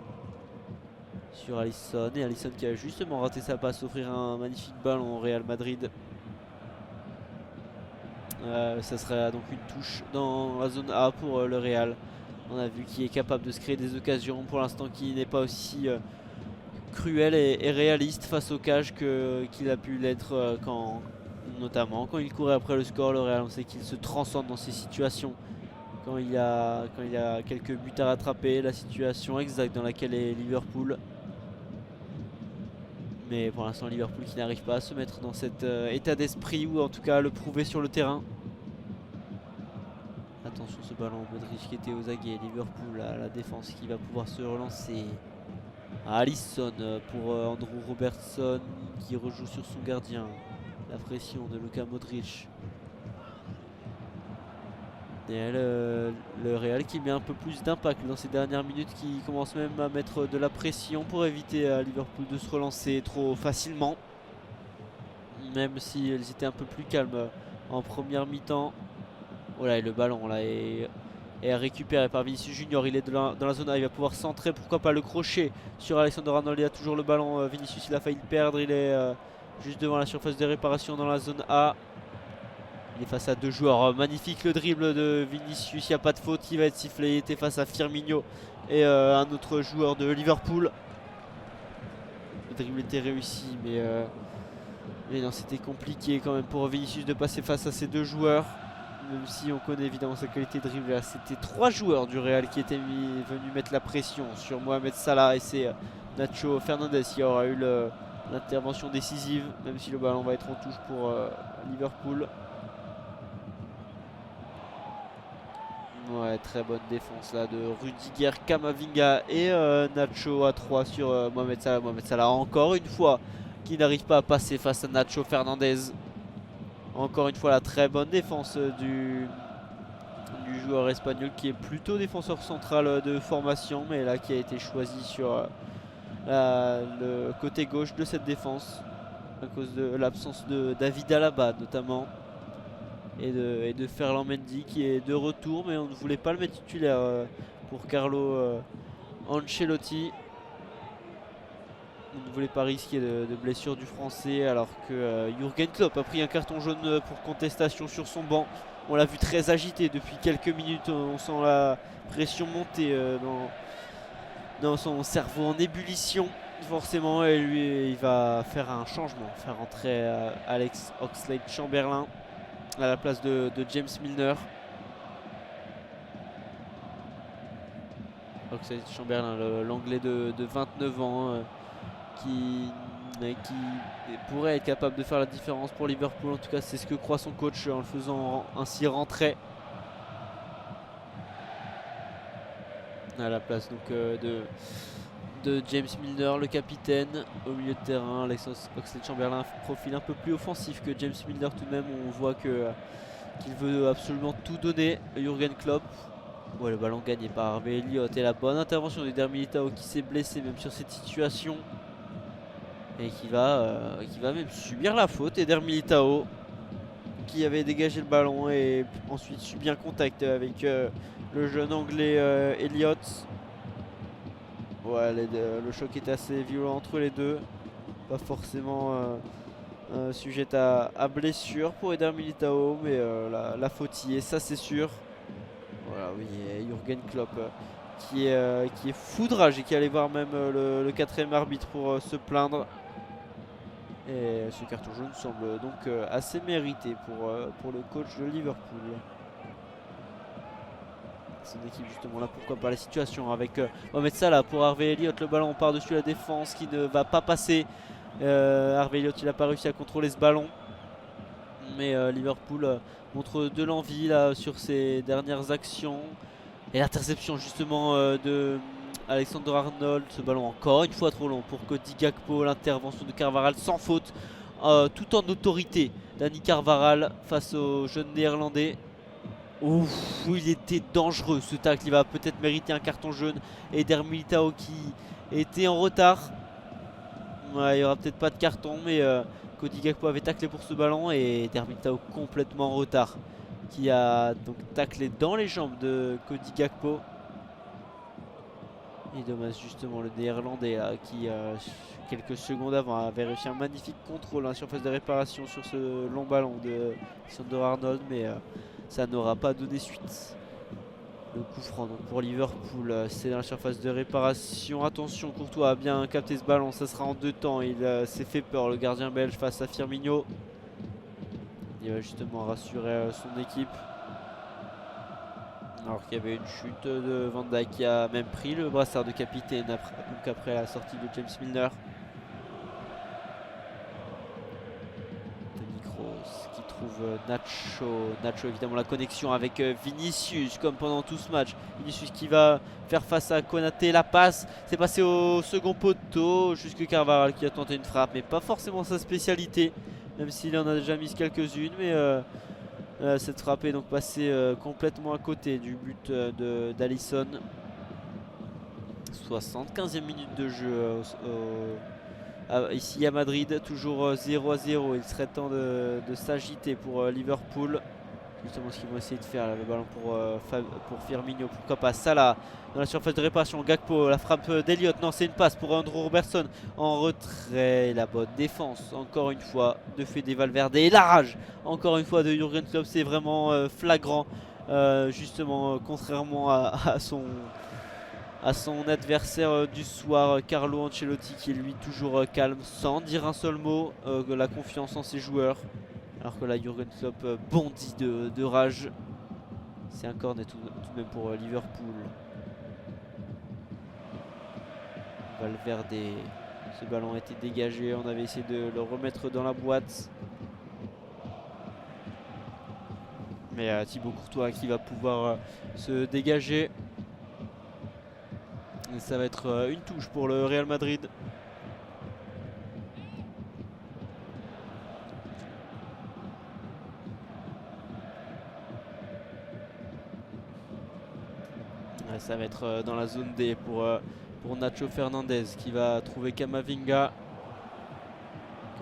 sur Alisson. Et Alisson qui a justement raté sa passe, offrir un magnifique ballon au Real Madrid. Ça serait donc une touche dans la zone A pour le Real. On a vu qu'il est capable de se créer des occasions, pour l'instant qui n'est pas aussi cruel et réaliste face aux cages qu'il a pu l'être notamment quand il courait après le score. Le Real, on sait qu'il se transcende dans ces situations quand il y a quelques buts à rattraper, la situation exacte dans laquelle est Liverpool. Mais pour l'instant Liverpool qui n'arrive pas à se mettre dans cet état d'esprit, ou en tout cas à le prouver sur le terrain. Attention ce ballon, Modric qui était aux aguets. Liverpool à la défense qui va pouvoir se relancer. Alisson pour Andrew Robertson qui rejoue sur son gardien. La pression de Luka Modric. Et le Real qui met un peu plus d'impact dans ces dernières minutes, qui commence même à mettre de la pression pour éviter à Liverpool de se relancer trop facilement. Même si ils étaient un peu plus calmes en première mi-temps. Voilà, et le ballon là est récupéré par Vinicius Junior. Il est dans la zone A, il va pouvoir centrer, pourquoi pas le crochet sur Alexander Arnold. Il a toujours le ballon, Vinicius il a failli le perdre. Il est juste devant la surface de réparation dans la zone A. Il est face à deux joueurs. Magnifique le dribble de Vinicius. Il n'y a pas de faute qui va être sifflée. Il était face à Firmino et un autre joueur de Liverpool. Le dribble était réussi, mais non, c'était compliqué quand même pour Vinicius de passer face à ces deux joueurs. Même si on connaît évidemment sa qualité de dribble. C'était trois joueurs du Real qui étaient venus mettre la pression sur Mohamed Salah, et c'est Nacho Fernandez qui aura eu l'intervention décisive, même si le ballon va être en touche pour Liverpool. Ouais, très bonne défense là de Rudiger, Camavinga et Nacho à 3 sur Mohamed Salah. Mohamed Salah encore une fois qui n'arrive pas à passer face à Nacho Fernandez. Encore une fois la très bonne défense du du joueur espagnol qui est plutôt défenseur central de formation, mais là qui a été choisi sur le côté gauche de cette défense à cause de l'absence de David Alaba notamment et de Ferland Mendy qui est de retour, mais on ne voulait pas le mettre titulaire pour Carlo Ancelotti. On ne voulait pas risquer de blessure du français, alors que Jürgen Klopp a pris un carton jaune pour contestation sur son banc. On l'a vu très agité depuis quelques minutes, on sent la pression monter dans son cerveau en ébullition forcément, et lui il va faire un changement, faire entrer Alex Oxlade-Chamberlain à la place de James Milner. Oxlade-Chamberlain, l'anglais de 29 ans, qui pourrait être capable de faire la différence pour Liverpool. En tout cas, c'est ce que croit son coach en le faisant ainsi rentrer à la place donc de James Milner, le capitaine. Au milieu de terrain, Alex Oxlade-Chamberlain, profil un peu plus offensif que James Milner tout de même. On voit qu'il veut absolument tout donner, Jürgen Klopp. Ouais, le ballon gagné par Harvey Elliott et la bonne intervention d'Eder Militao qui s'est blessé même sur cette situation et qui va même subir la faute. Eder Militao qui avait dégagé le ballon et ensuite subi un contact avec le jeune anglais Elliott. Ouais, le choc était assez violent entre les deux, pas forcément sujette à blessure pour Eder Militao, mais la faute y est, ça c'est sûr. Voilà, oui, Jürgen Klopp qui est foudrage et qui allait voir même le quatrième arbitre pour se plaindre. Et ce carton jaune semble donc assez mérité pour le coach de Liverpool. Son équipe justement là, pourquoi pas la situation avec Mohamed Salah pour Harvey Elliott. Le ballon par-dessus la défense qui ne va pas passer. Harvey Elliott il n'a pas réussi à contrôler ce ballon. Mais Liverpool montre de l'envie là sur ses dernières actions. Et l'interception justement de Alexander Arnold. Ce ballon encore une fois trop long pour Cody Gakpo. L'intervention de Carvajal sans faute, tout en autorité. Dani Carvajal face au jeune néerlandais. Ouf, il était dangereux ce tacle. Il va peut-être mériter un carton jaune. Eder Militao qui était en retard. Ouais, il n'y aura peut-être pas de carton, mais Cody Gakpo avait taclé pour ce ballon et Eder Militao complètement en retard, qui a donc taclé dans les jambes de Cody Gakpo. Et dommage justement le néerlandais là, qui quelques secondes avant avait réussi un magnifique contrôle en surface de réparation sur ce long ballon de Alexander Arnold, mais ça n'aura pas donné suite. Le coup franc donc pour Liverpool, c'est dans la surface de réparation. Attention, Courtois a bien capté ce ballon, ça sera en deux temps. Il s'est fait peur, le gardien belge, face à Firmino. Il va justement rassurer son équipe. Alors qu'il y avait une chute de Van Dijk qui a même pris le brassard de capitaine après la sortie de James Milner. Toni Kroos qui trouve Nacho évidemment la connexion avec Vinicius comme pendant tout ce match. Vinicius qui va faire face à Konaté, la passe, c'est passé au second poteau, jusque Carvajal qui a tenté une frappe, mais pas forcément sa spécialité, même s'il en a déjà mis quelques-unes, mais cette frappe est donc passée complètement à côté du but d'Alisson. 75e minute de jeu ici à Madrid, toujours 0-0. Il serait temps de s'agiter pour Liverpool. Justement ce qu'ils vont essayer de faire là, le ballon pour Firmino, pourquoi pas Salah dans la surface de réparation, Gakpo, la frappe d'Eliott, non c'est une passe pour Andrew Robertson en retrait, la bonne défense encore une fois de Fede Valverde et la rage encore une fois de Jürgen Klopp, c'est vraiment flagrant justement contrairement à son adversaire du soir, Carlo Ancelotti, qui est lui toujours calme sans dire un seul mot, la confiance en ses joueurs. Alors que là, Jürgen Klopp bondit de rage. C'est un corner tout de même pour Liverpool. Valverde, ce ballon a été dégagé. On avait essayé de le remettre dans la boîte. Mais Thibaut Courtois qui va pouvoir se dégager. Et ça va être une touche pour le Real Madrid. Ouais, ça va être dans la zone D pour Nacho Fernandez qui va trouver Camavinga.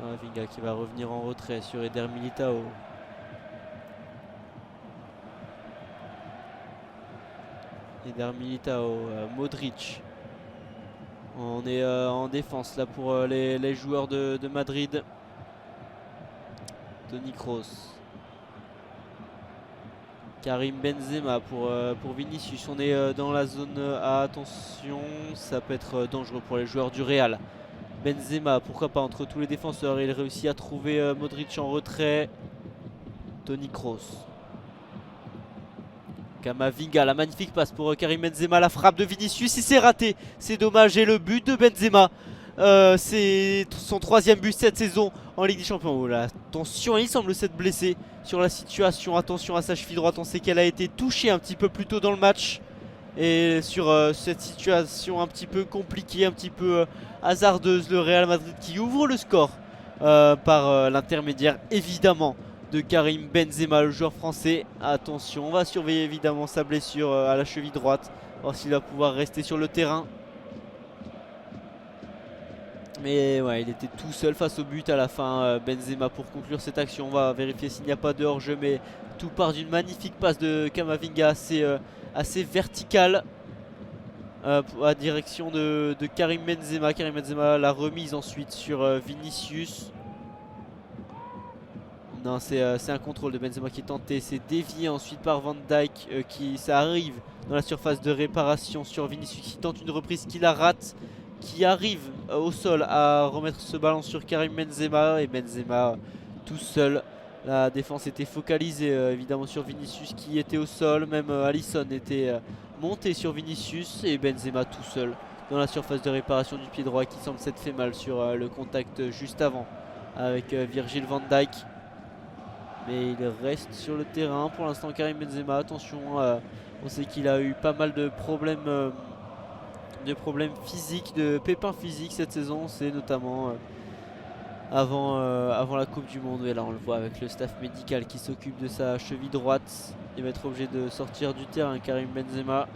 Camavinga qui va revenir en retrait sur Eder Militao. Eder Militao, Modric. On est en défense là pour les joueurs de Madrid. Toni Kroos. Karim Benzema pour Vinicius. On est dans la zone A. Attention, ça peut être dangereux pour les joueurs du Real. Benzema, pourquoi pas entre tous les défenseurs. Il réussit à trouver Modric en retrait. Toni Kroos. Camavinga, la magnifique passe pour Karim Benzema. La frappe de Vinicius, il s'est raté. C'est dommage. Et le but de Benzema. C'est son 3e but cette saison en Ligue des Champions. Oh là, attention, il semble s'être blessé sur la situation. Attention à sa cheville droite. On sait qu'elle a été touchée un petit peu plus tôt dans le match. Et sur cette situation un petit peu compliquée, un petit peu hasardeuse, le Real Madrid qui ouvre le score par l'intermédiaire évidemment de Karim Benzema, le joueur français. Attention, on va surveiller évidemment sa blessure à la cheville droite, voir s'il va pouvoir rester sur le terrain. Mais ouais, il était tout seul face au but à la fin, Benzema, pour conclure cette action. On va vérifier s'il n'y a pas de hors-jeu, mais tout part d'une magnifique passe de Camavinga assez verticale à direction de Karim Benzema. Karim Benzema, la remise ensuite sur Vinicius. Non, c'est un contrôle de Benzema qui est tenté. C'est dévié ensuite par Van Dijk ça arrive dans la surface de réparation sur Vinicius qui tente une reprise qui la rate, qui arrive au sol à remettre ce ballon sur Karim Benzema. Et Benzema tout seul. La défense était focalisée évidemment sur Vinicius qui était au sol. Même Alisson était monté sur Vinicius. Et Benzema tout seul dans la surface de réparation du pied droit qui semble s'être fait mal sur le contact juste avant avec Virgil van Dijk. Mais il reste sur le terrain pour l'instant Karim Benzema. Attention, on sait qu'il a eu pas mal de problèmes physiques, de pépins physiques cette saison. C'est notamment avant la Coupe du Monde. Et là on le voit avec le staff médical qui s'occupe de sa cheville droite. Il va être obligé de sortir du terrain, Karim Benzema.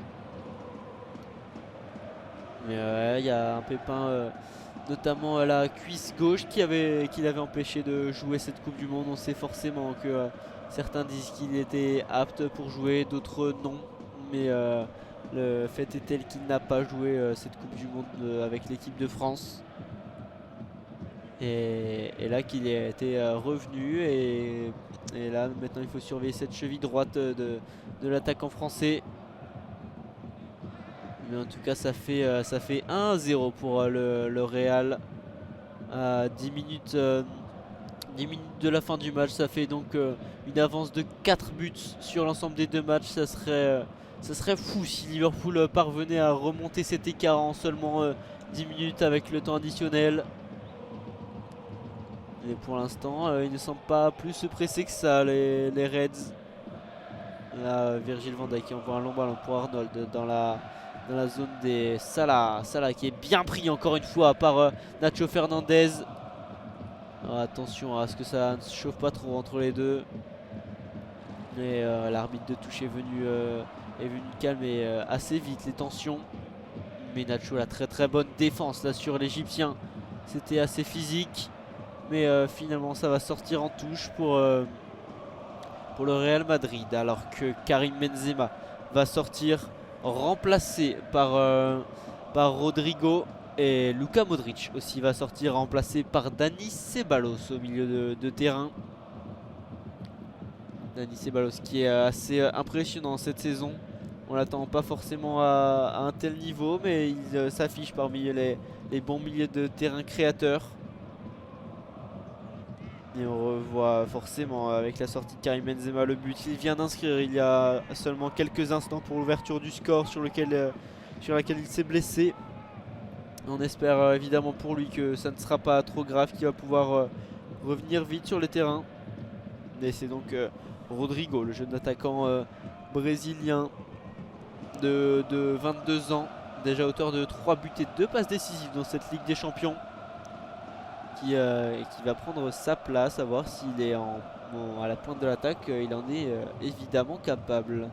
Mais il y a un pépin notamment à la cuisse gauche qui l'avait empêché de jouer cette Coupe du Monde. On sait forcément que certains disent qu'il était apte pour jouer, d'autres non. Mais le fait est tel qu'il n'a pas joué cette Coupe du Monde avec l'équipe de France. Et là qu'il était revenu. Et là maintenant il faut surveiller cette cheville droite de l'attaquant français. Mais en tout cas ça fait 1-0 pour le Real à 10 minutes de la fin du match. Ça fait donc une avance de 4 buts sur l'ensemble des deux matchs. Ça serait fou si Liverpool parvenait à remonter cet écart en seulement 10 minutes avec le temps additionnel. Et pour l'instant ils ne semblent pas plus se presser que ça, les Reds. Là Virgil van Dijk qui envoie un long ballon pour Arnold dans la zone des Salah qui est bien pris encore une fois par Nacho Fernandez. Alors, attention à ce que ça ne se chauffe pas trop entre les deux. Mais l'arbitre de touche est venu calmer assez vite les tensions. Mais Nacho, la très bonne défense là sur l'Égyptien. C'était assez physique. Mais finalement ça va sortir en touche pour le Real Madrid. Alors que Karim Benzema va sortir remplacé par Rodrigo. Et Luka Modric aussi va sortir remplacé par Dani Ceballos au milieu de terrain. Dani Ceballos qui est assez impressionnant cette saison. On l'attend pas forcément à un tel niveau, mais il s'affiche parmi les bons milieux de terrain créateurs. Et on revoit forcément avec la sortie de Karim Benzema le but. Il vient d'inscrire il y a seulement quelques instants pour l'ouverture du score sur laquelle il s'est blessé. On espère évidemment pour lui que ça ne sera pas trop grave, qu'il va pouvoir revenir vite sur le terrain. Et c'est donc Rodrigo, le jeune attaquant brésilien de 22 ans, déjà auteur de 3 buts et 2 passes décisives dans cette Ligue des Champions, qui va prendre sa place, à voir s'il est à la pointe de l'attaque. Il en est évidemment capable.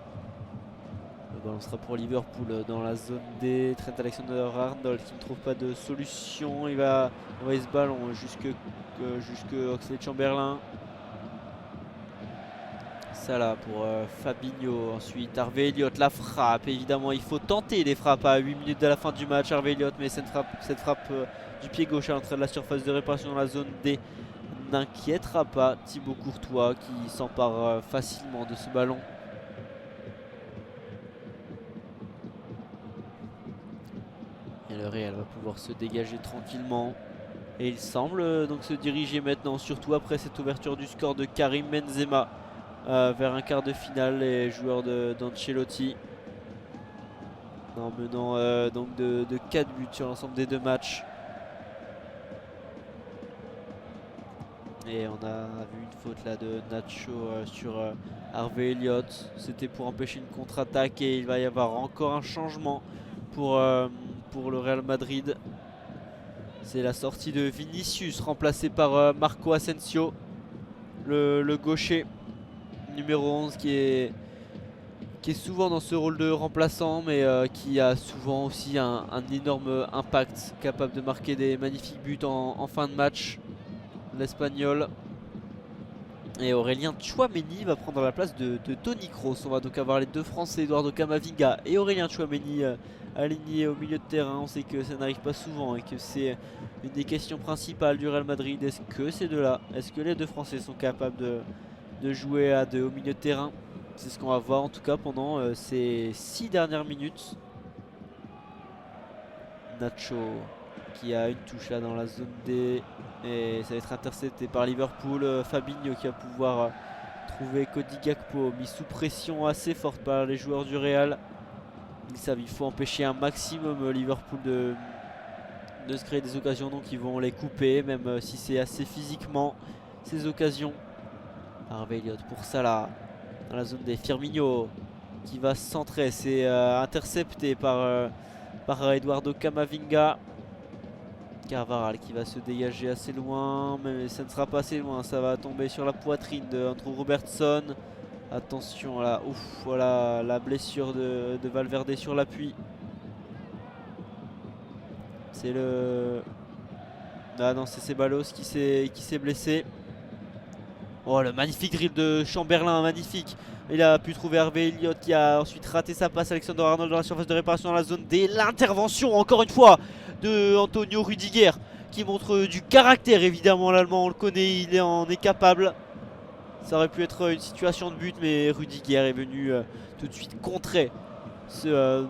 Le ballon sera pour Liverpool dans la zone D. Trent Alexander-Arnold qui ne trouve pas de solution. Il va envoyer ce ballon jusque Oxlade-Chamberlain. Salah pour Fabinho. Ensuite Harvey Elliott, la frappe. Évidemment, il faut tenter les frappes à 8 minutes de la fin du match. Harvey Elliott, mais cette frappe du pied gauche à l'entrée de la surface de réparation dans la zone D n'inquiétera pas Thibaut Courtois qui s'empare facilement de ce ballon. Et le Real va pouvoir se dégager tranquillement. Et il semble donc se diriger maintenant, surtout après cette ouverture du score de Karim Benzema, vers un quart de finale, les joueurs d'Ancelotti. En menant donc de 4 buts sur l'ensemble des 2 matchs. Et on a vu une faute là de Nacho sur Harvey Elliott. C'était pour empêcher une contre-attaque et il va y avoir encore un changement pour le Real Madrid. C'est la sortie de Vinicius remplacé par Marco Asensio, le gaucher numéro 11 qui est souvent dans ce rôle de remplaçant, mais qui a souvent aussi un énorme impact, capable de marquer des magnifiques buts en fin de match. L'Espagnol. Et Aurélien Tchouaméni va prendre la place de Toni Kroos. On va donc avoir les 2 Français, Eduardo Camavinga et Aurélien Tchouaméni alignés au milieu de terrain. On sait que ça n'arrive pas souvent et que c'est une des questions principales du Real Madrid. Est-ce que ces deux-là, est-ce que les 2 Français sont capables de jouer à 2 au milieu de terrain? C'est ce qu'on va voir en tout cas pendant ces 6 dernières minutes. Nacho qui a une touche là dans la zone D et ça va être intercepté par Liverpool. Fabinho qui va pouvoir trouver Cody Gakpo, mis sous pression assez forte par les joueurs du Real. Ils savent, il faut empêcher un maximum Liverpool de se créer des occasions, donc ils vont les couper, même si c'est assez physiquement ces occasions. Harvey Elliott pour Salah dans la zone des Firmino qui va se centrer, c'est intercepté par Eduardo Camavinga. Carvajal qui va se dégager assez loin, mais ça ne sera pas assez loin, ça va tomber sur la poitrine d'Andrew Robertson. Attention là, ouf, voilà la blessure de Valverde sur l'appui. C'est le... Ah non, c'est Ceballos qui s'est blessé. Oh, le magnifique drill de Chamberlain, magnifique. Il a pu trouver Harvey Elliott qui a ensuite raté sa passe. Alexander Arnold dans la surface de réparation dans la zone D. L'intervention encore une fois de Antonio Rudiger qui montre du caractère. Évidemment, l'Allemand, on le connaît, il en est capable. Ça aurait pu être une situation de but, mais Rudiger est venu tout de suite contrer ce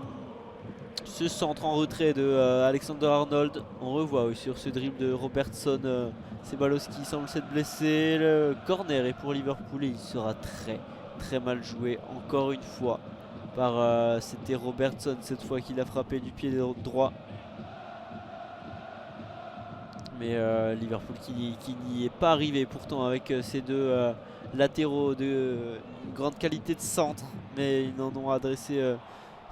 centre en retrait de Alexander Arnold. On revoit oui, sur ce dribble de Robertson, Ceballos qui semble s'être blessé. Le corner est pour Liverpool et il sera très mal joué encore une fois par c'était Robertson cette fois qui l'a frappé du pied droit. Mais Liverpool qui n'y est pas arrivé pourtant avec ces 2 latéraux de grande qualité de centre, mais ils n'en ont adressé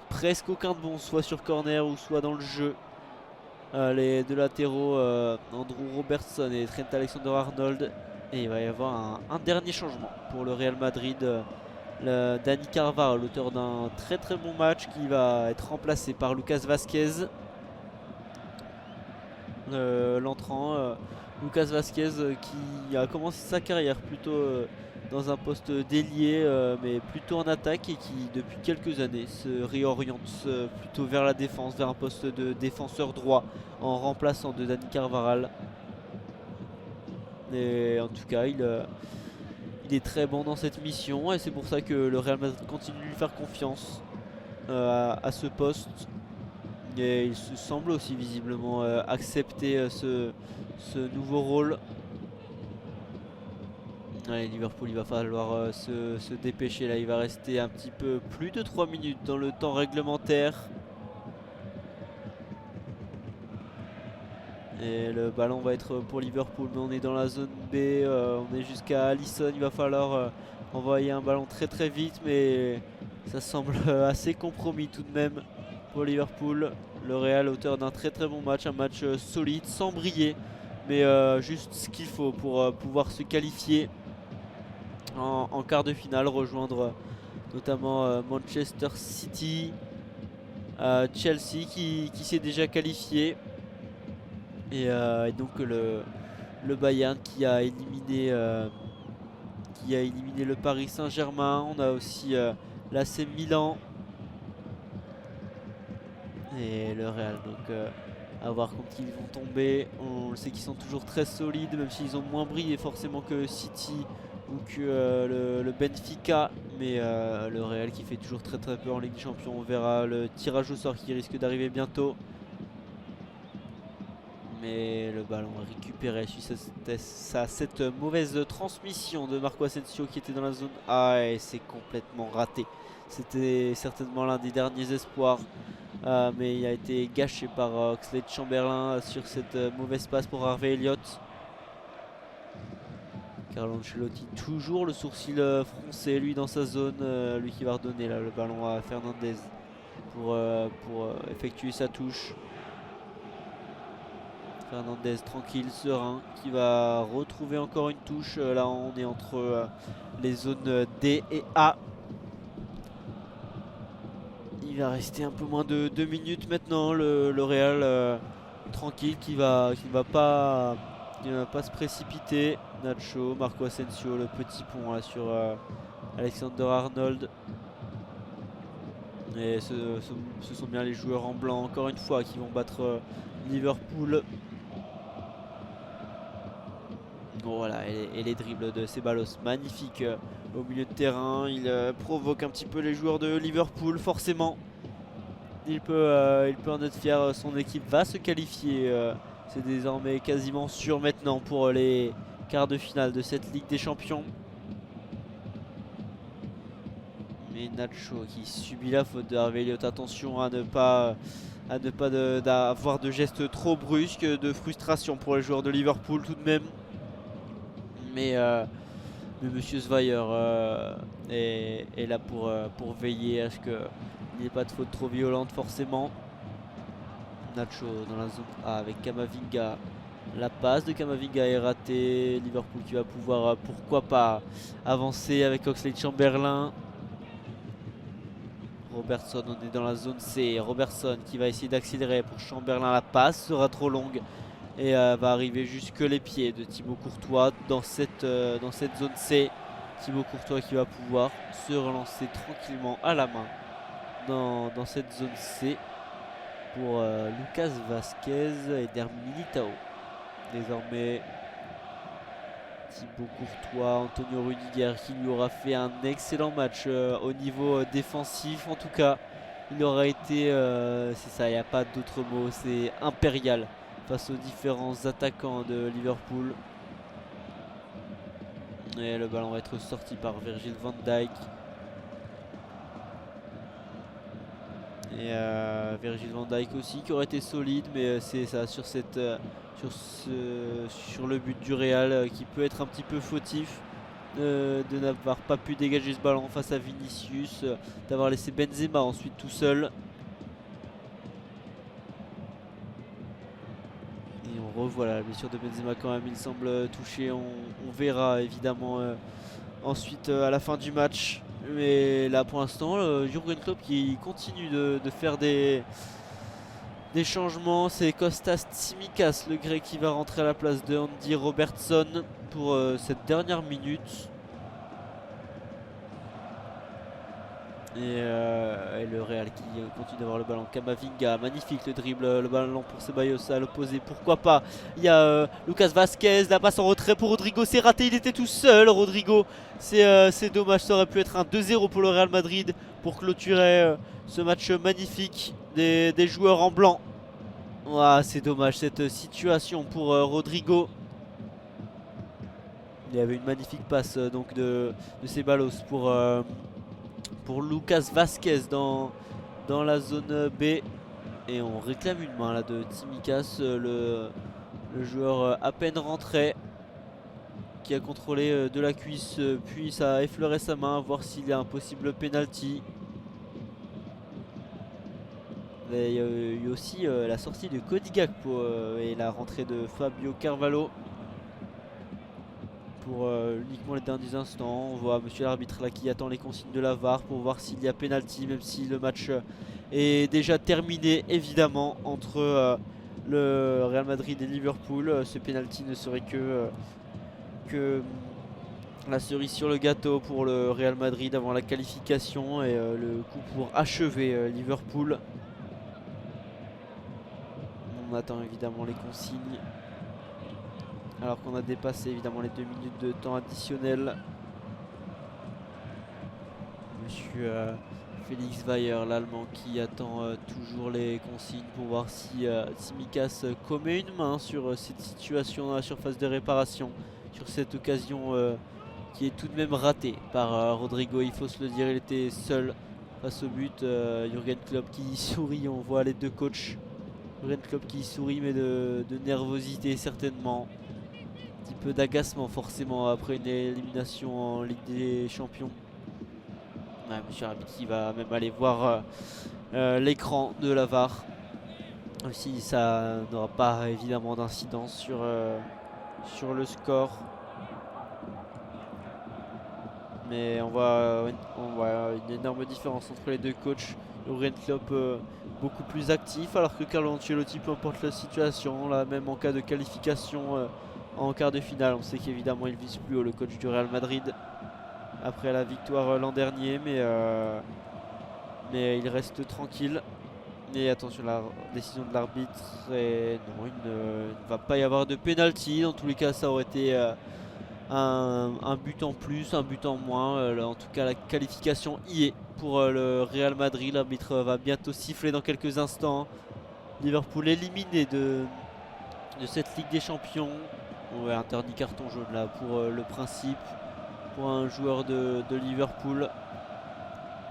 presque aucun de bon, soit sur corner ou soit dans le jeu. Les 2 latéraux, Andrew Robertson et Trent Alexander-Arnold. Et il va y avoir un dernier changement pour le Real Madrid. Dani Carvajal, l'auteur d'un très bon match, qui va être remplacé par Lucas Vazquez. L'entrant Lucas Vazquez qui a commencé sa carrière plutôt dans un poste d'ailier, mais plutôt en attaque, et qui depuis quelques années se réoriente plutôt vers la défense, vers un poste de défenseur droit en remplaçant de Dani Carvajal. Et en tout cas il est très bon dans cette mission et c'est pour ça que le Real Madrid continue de lui faire confiance à ce poste. Et il se semble aussi visiblement accepter ce nouveau rôle. Allez, Liverpool, il va falloir se dépêcher là. Il va rester un petit peu plus de 3 minutes dans le temps réglementaire. Et le ballon va être pour Liverpool, mais on est dans la zone B, on est jusqu'à Alisson. Il va falloir envoyer un ballon très vite, mais ça semble assez compromis tout de même pour Liverpool. Le Real, auteur d'un très bon match, un match solide, sans briller, mais juste ce qu'il faut pour pouvoir se qualifier en quart de finale, rejoindre notamment Manchester City, Chelsea qui s'est déjà qualifié, et donc le Bayern qui a éliminé le Paris Saint-Germain. On a aussi l'AC Milan et le Real. Donc à voir contre qui ils vont tomber. On sait qu'ils sont toujours très solides, même s'ils ont moins brillé forcément que City ou que le Benfica. Mais le Real qui fait toujours très très peu en Ligue des Champions. On verra le tirage au sort qui risque d'arriver bientôt. Mais le ballon récupéré suite à cette mauvaise transmission de Marco Asensio qui était dans la zone A, et c'est complètement raté. C'était certainement l'un des derniers espoirs, mais il a été gâché par Oxlade-Chamberlain sur cette mauvaise passe pour Harvey Elliott. Carlo Ancelotti toujours le sourcil froncé, lui dans sa zone, lui qui va redonner là, le ballon à Fernandez pour effectuer sa touche. Fernandez tranquille, serein, qui va retrouver encore une touche. Là on est entre les zones D et A. Il va rester un peu moins de 2 minutes maintenant. Le Real tranquille qui va pas se précipiter. Nacho, Marco Asensio, le petit pont là sur Alexander Arnold. Et ce sont bien les joueurs en blanc encore une fois qui vont battre Liverpool. Bon, voilà, et les dribbles de Ceballos, magnifique au milieu de terrain. Il provoque un petit peu les joueurs de Liverpool, forcément. Il peut en être fier, son équipe va se qualifier. C'est désormais quasiment sûr maintenant pour les quarts de finale de cette Ligue des Champions. Mais Nacho qui subit la faute de Harvey Elliott. Attention à ne pas avoir de gestes trop brusques, de frustration pour les joueurs de Liverpool tout de même. Mais Monsieur Zweier est là pour veiller à ce qu'il n'y ait pas de faute trop violente forcément. Nacho dans la zone A avec Camavinga. La passe de Camavinga est ratée. Liverpool qui va pouvoir pourquoi pas avancer avec Oxlade-Chamberlain. Robertson, on est dans la zone C. Robertson qui va essayer d'accélérer pour Chamberlain. La passe sera trop longue et va arriver jusque les pieds de Thibaut Courtois dans cette zone C. Thibaut Courtois qui va pouvoir se relancer tranquillement à la main dans cette zone C pour Lucas Vazquez et Eder Militao. Désormais Thibaut Courtois, Antonio Rudiger qui lui aura fait un excellent match au niveau défensif. En tout cas, il aura été, c'est ça, il n'y a pas d'autre mot, c'est impérial face aux différents attaquants de Liverpool. Et le ballon va être sorti par Virgil van Dijk. Et Virgil van Dijk aussi qui aurait été solide, mais c'est ça sur le but du Real qui peut être un petit peu fautif de n'avoir pas pu dégager ce ballon face à Vinicius, d'avoir laissé Benzema ensuite tout seul. Et on revoit la blessure de Benzema quand même, il semble touché. On verra évidemment ensuite à la fin du match. Mais là pour l'instant, Jürgen Klopp qui continue de faire des changements. C'est Kostas Tsimikas, le grec, qui va rentrer à la place de Andy Robertson pour cette dernière minute. Et le Real qui continue d'avoir le ballon. Camavinga, magnifique le dribble, le ballon pour Ceballos à l'opposé, pourquoi pas. Il y a Lucas Vazquez, la passe en retrait pour Rodrigo, c'est raté, il était tout seul Rodrigo. C'est dommage, ça aurait pu être un 2-0 pour le Real Madrid pour clôturer ce match magnifique des joueurs en blanc. Ah, c'est dommage cette situation pour Rodrigo. Il y avait une magnifique passe donc de Ceballos pour Lucas Vazquez dans la zone B. Et on réclame une main là de Tsimikas, le joueur à peine rentré, qui a contrôlé de la cuisse, puis ça a effleuré sa main, voir s'il y a un possible penalty. Il y a eu aussi la sortie de Cody Gakpo et la rentrée de Fabio Carvalho pour uniquement les derniers instants. On voit monsieur l'arbitre là qui attend les consignes de la VAR pour voir s'il y a pénalty, même si le match est déjà terminé évidemment entre le Real Madrid et Liverpool. Ce pénalty ne serait que la cerise sur le gâteau pour le Real Madrid avant la qualification et le coup pour achever Liverpool. On attend évidemment les consignes. Alors qu'on a dépassé évidemment les 2 minutes de temps additionnel. Monsieur Félix Weyer, l'Allemand, qui attend toujours les consignes pour voir si Tsimikas commet une main sur cette situation dans la surface de réparation, sur cette occasion qui est tout de même ratée par Rodrigo. Il faut se le dire, il était seul face au but. Jürgen Klopp qui sourit, on voit les deux coachs. Jürgen Klopp qui sourit mais de nervosité certainement. Un petit peu d'agacement forcément après une élimination en Ligue des Champions. Ouais, monsieur l'arbitre qui va même aller voir l'écran de la VAR. Si ça n'aura pas évidemment d'incidence sur le score. Mais on voit une énorme différence entre les deux coachs. Jürgen Klopp beaucoup plus actif, alors que Carlo Ancelotti, peu importe la situation, là même en cas de qualification en quart de finale, on sait qu'évidemment il vise plus haut, le coach du Real Madrid, après la victoire l'an dernier, mais il reste tranquille. Et attention, la décision de l'arbitre, non, il ne va pas y avoir de pénalty. Dans tous les cas, ça aurait été un but en plus, un but en moins. En tout cas, la qualification y est pour le Real Madrid. L'arbitre va bientôt siffler dans quelques instants. Liverpool éliminé de cette Ligue des Champions. Ouais, interdit carton jaune là pour le principe, pour un joueur de Liverpool.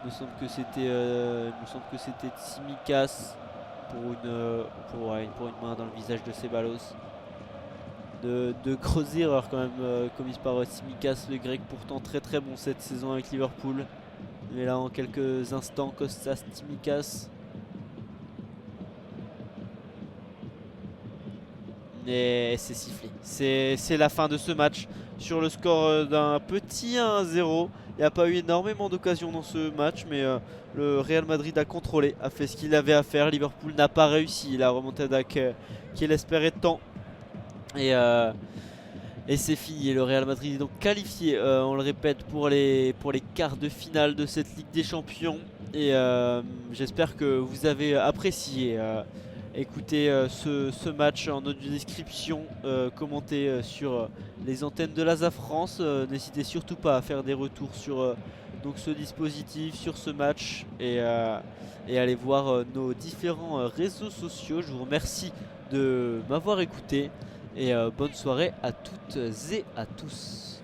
Il me semble que c'était Tsimikas pour une main dans le visage de Ceballos. De grosses erreurs quand même commises par Tsimikas, le grec pourtant très très bon cette saison avec Liverpool. Mais là en quelques instants, Kostas Tsimikas. Et c'est sifflé. C'est la fin de ce match sur le score d'un petit 1-0. Il n'y a pas eu énormément d'occasions dans ce match, mais le Real Madrid a contrôlé, a fait ce qu'il avait à faire. Liverpool n'a pas réussi la remontada qu'il espérait tant. Et c'est fini. Le Real Madrid est donc qualifié, on le répète, pour les quarts de finale de cette Ligue des Champions. Et j'espère que vous avez apprécié écouter ce match en audio description, commenté sur les antennes de l'ASA France. N'hésitez surtout pas à faire des retours sur donc ce dispositif, sur ce match, et allez voir nos différents réseaux sociaux. Je vous remercie de m'avoir écouté et bonne soirée à toutes et à tous.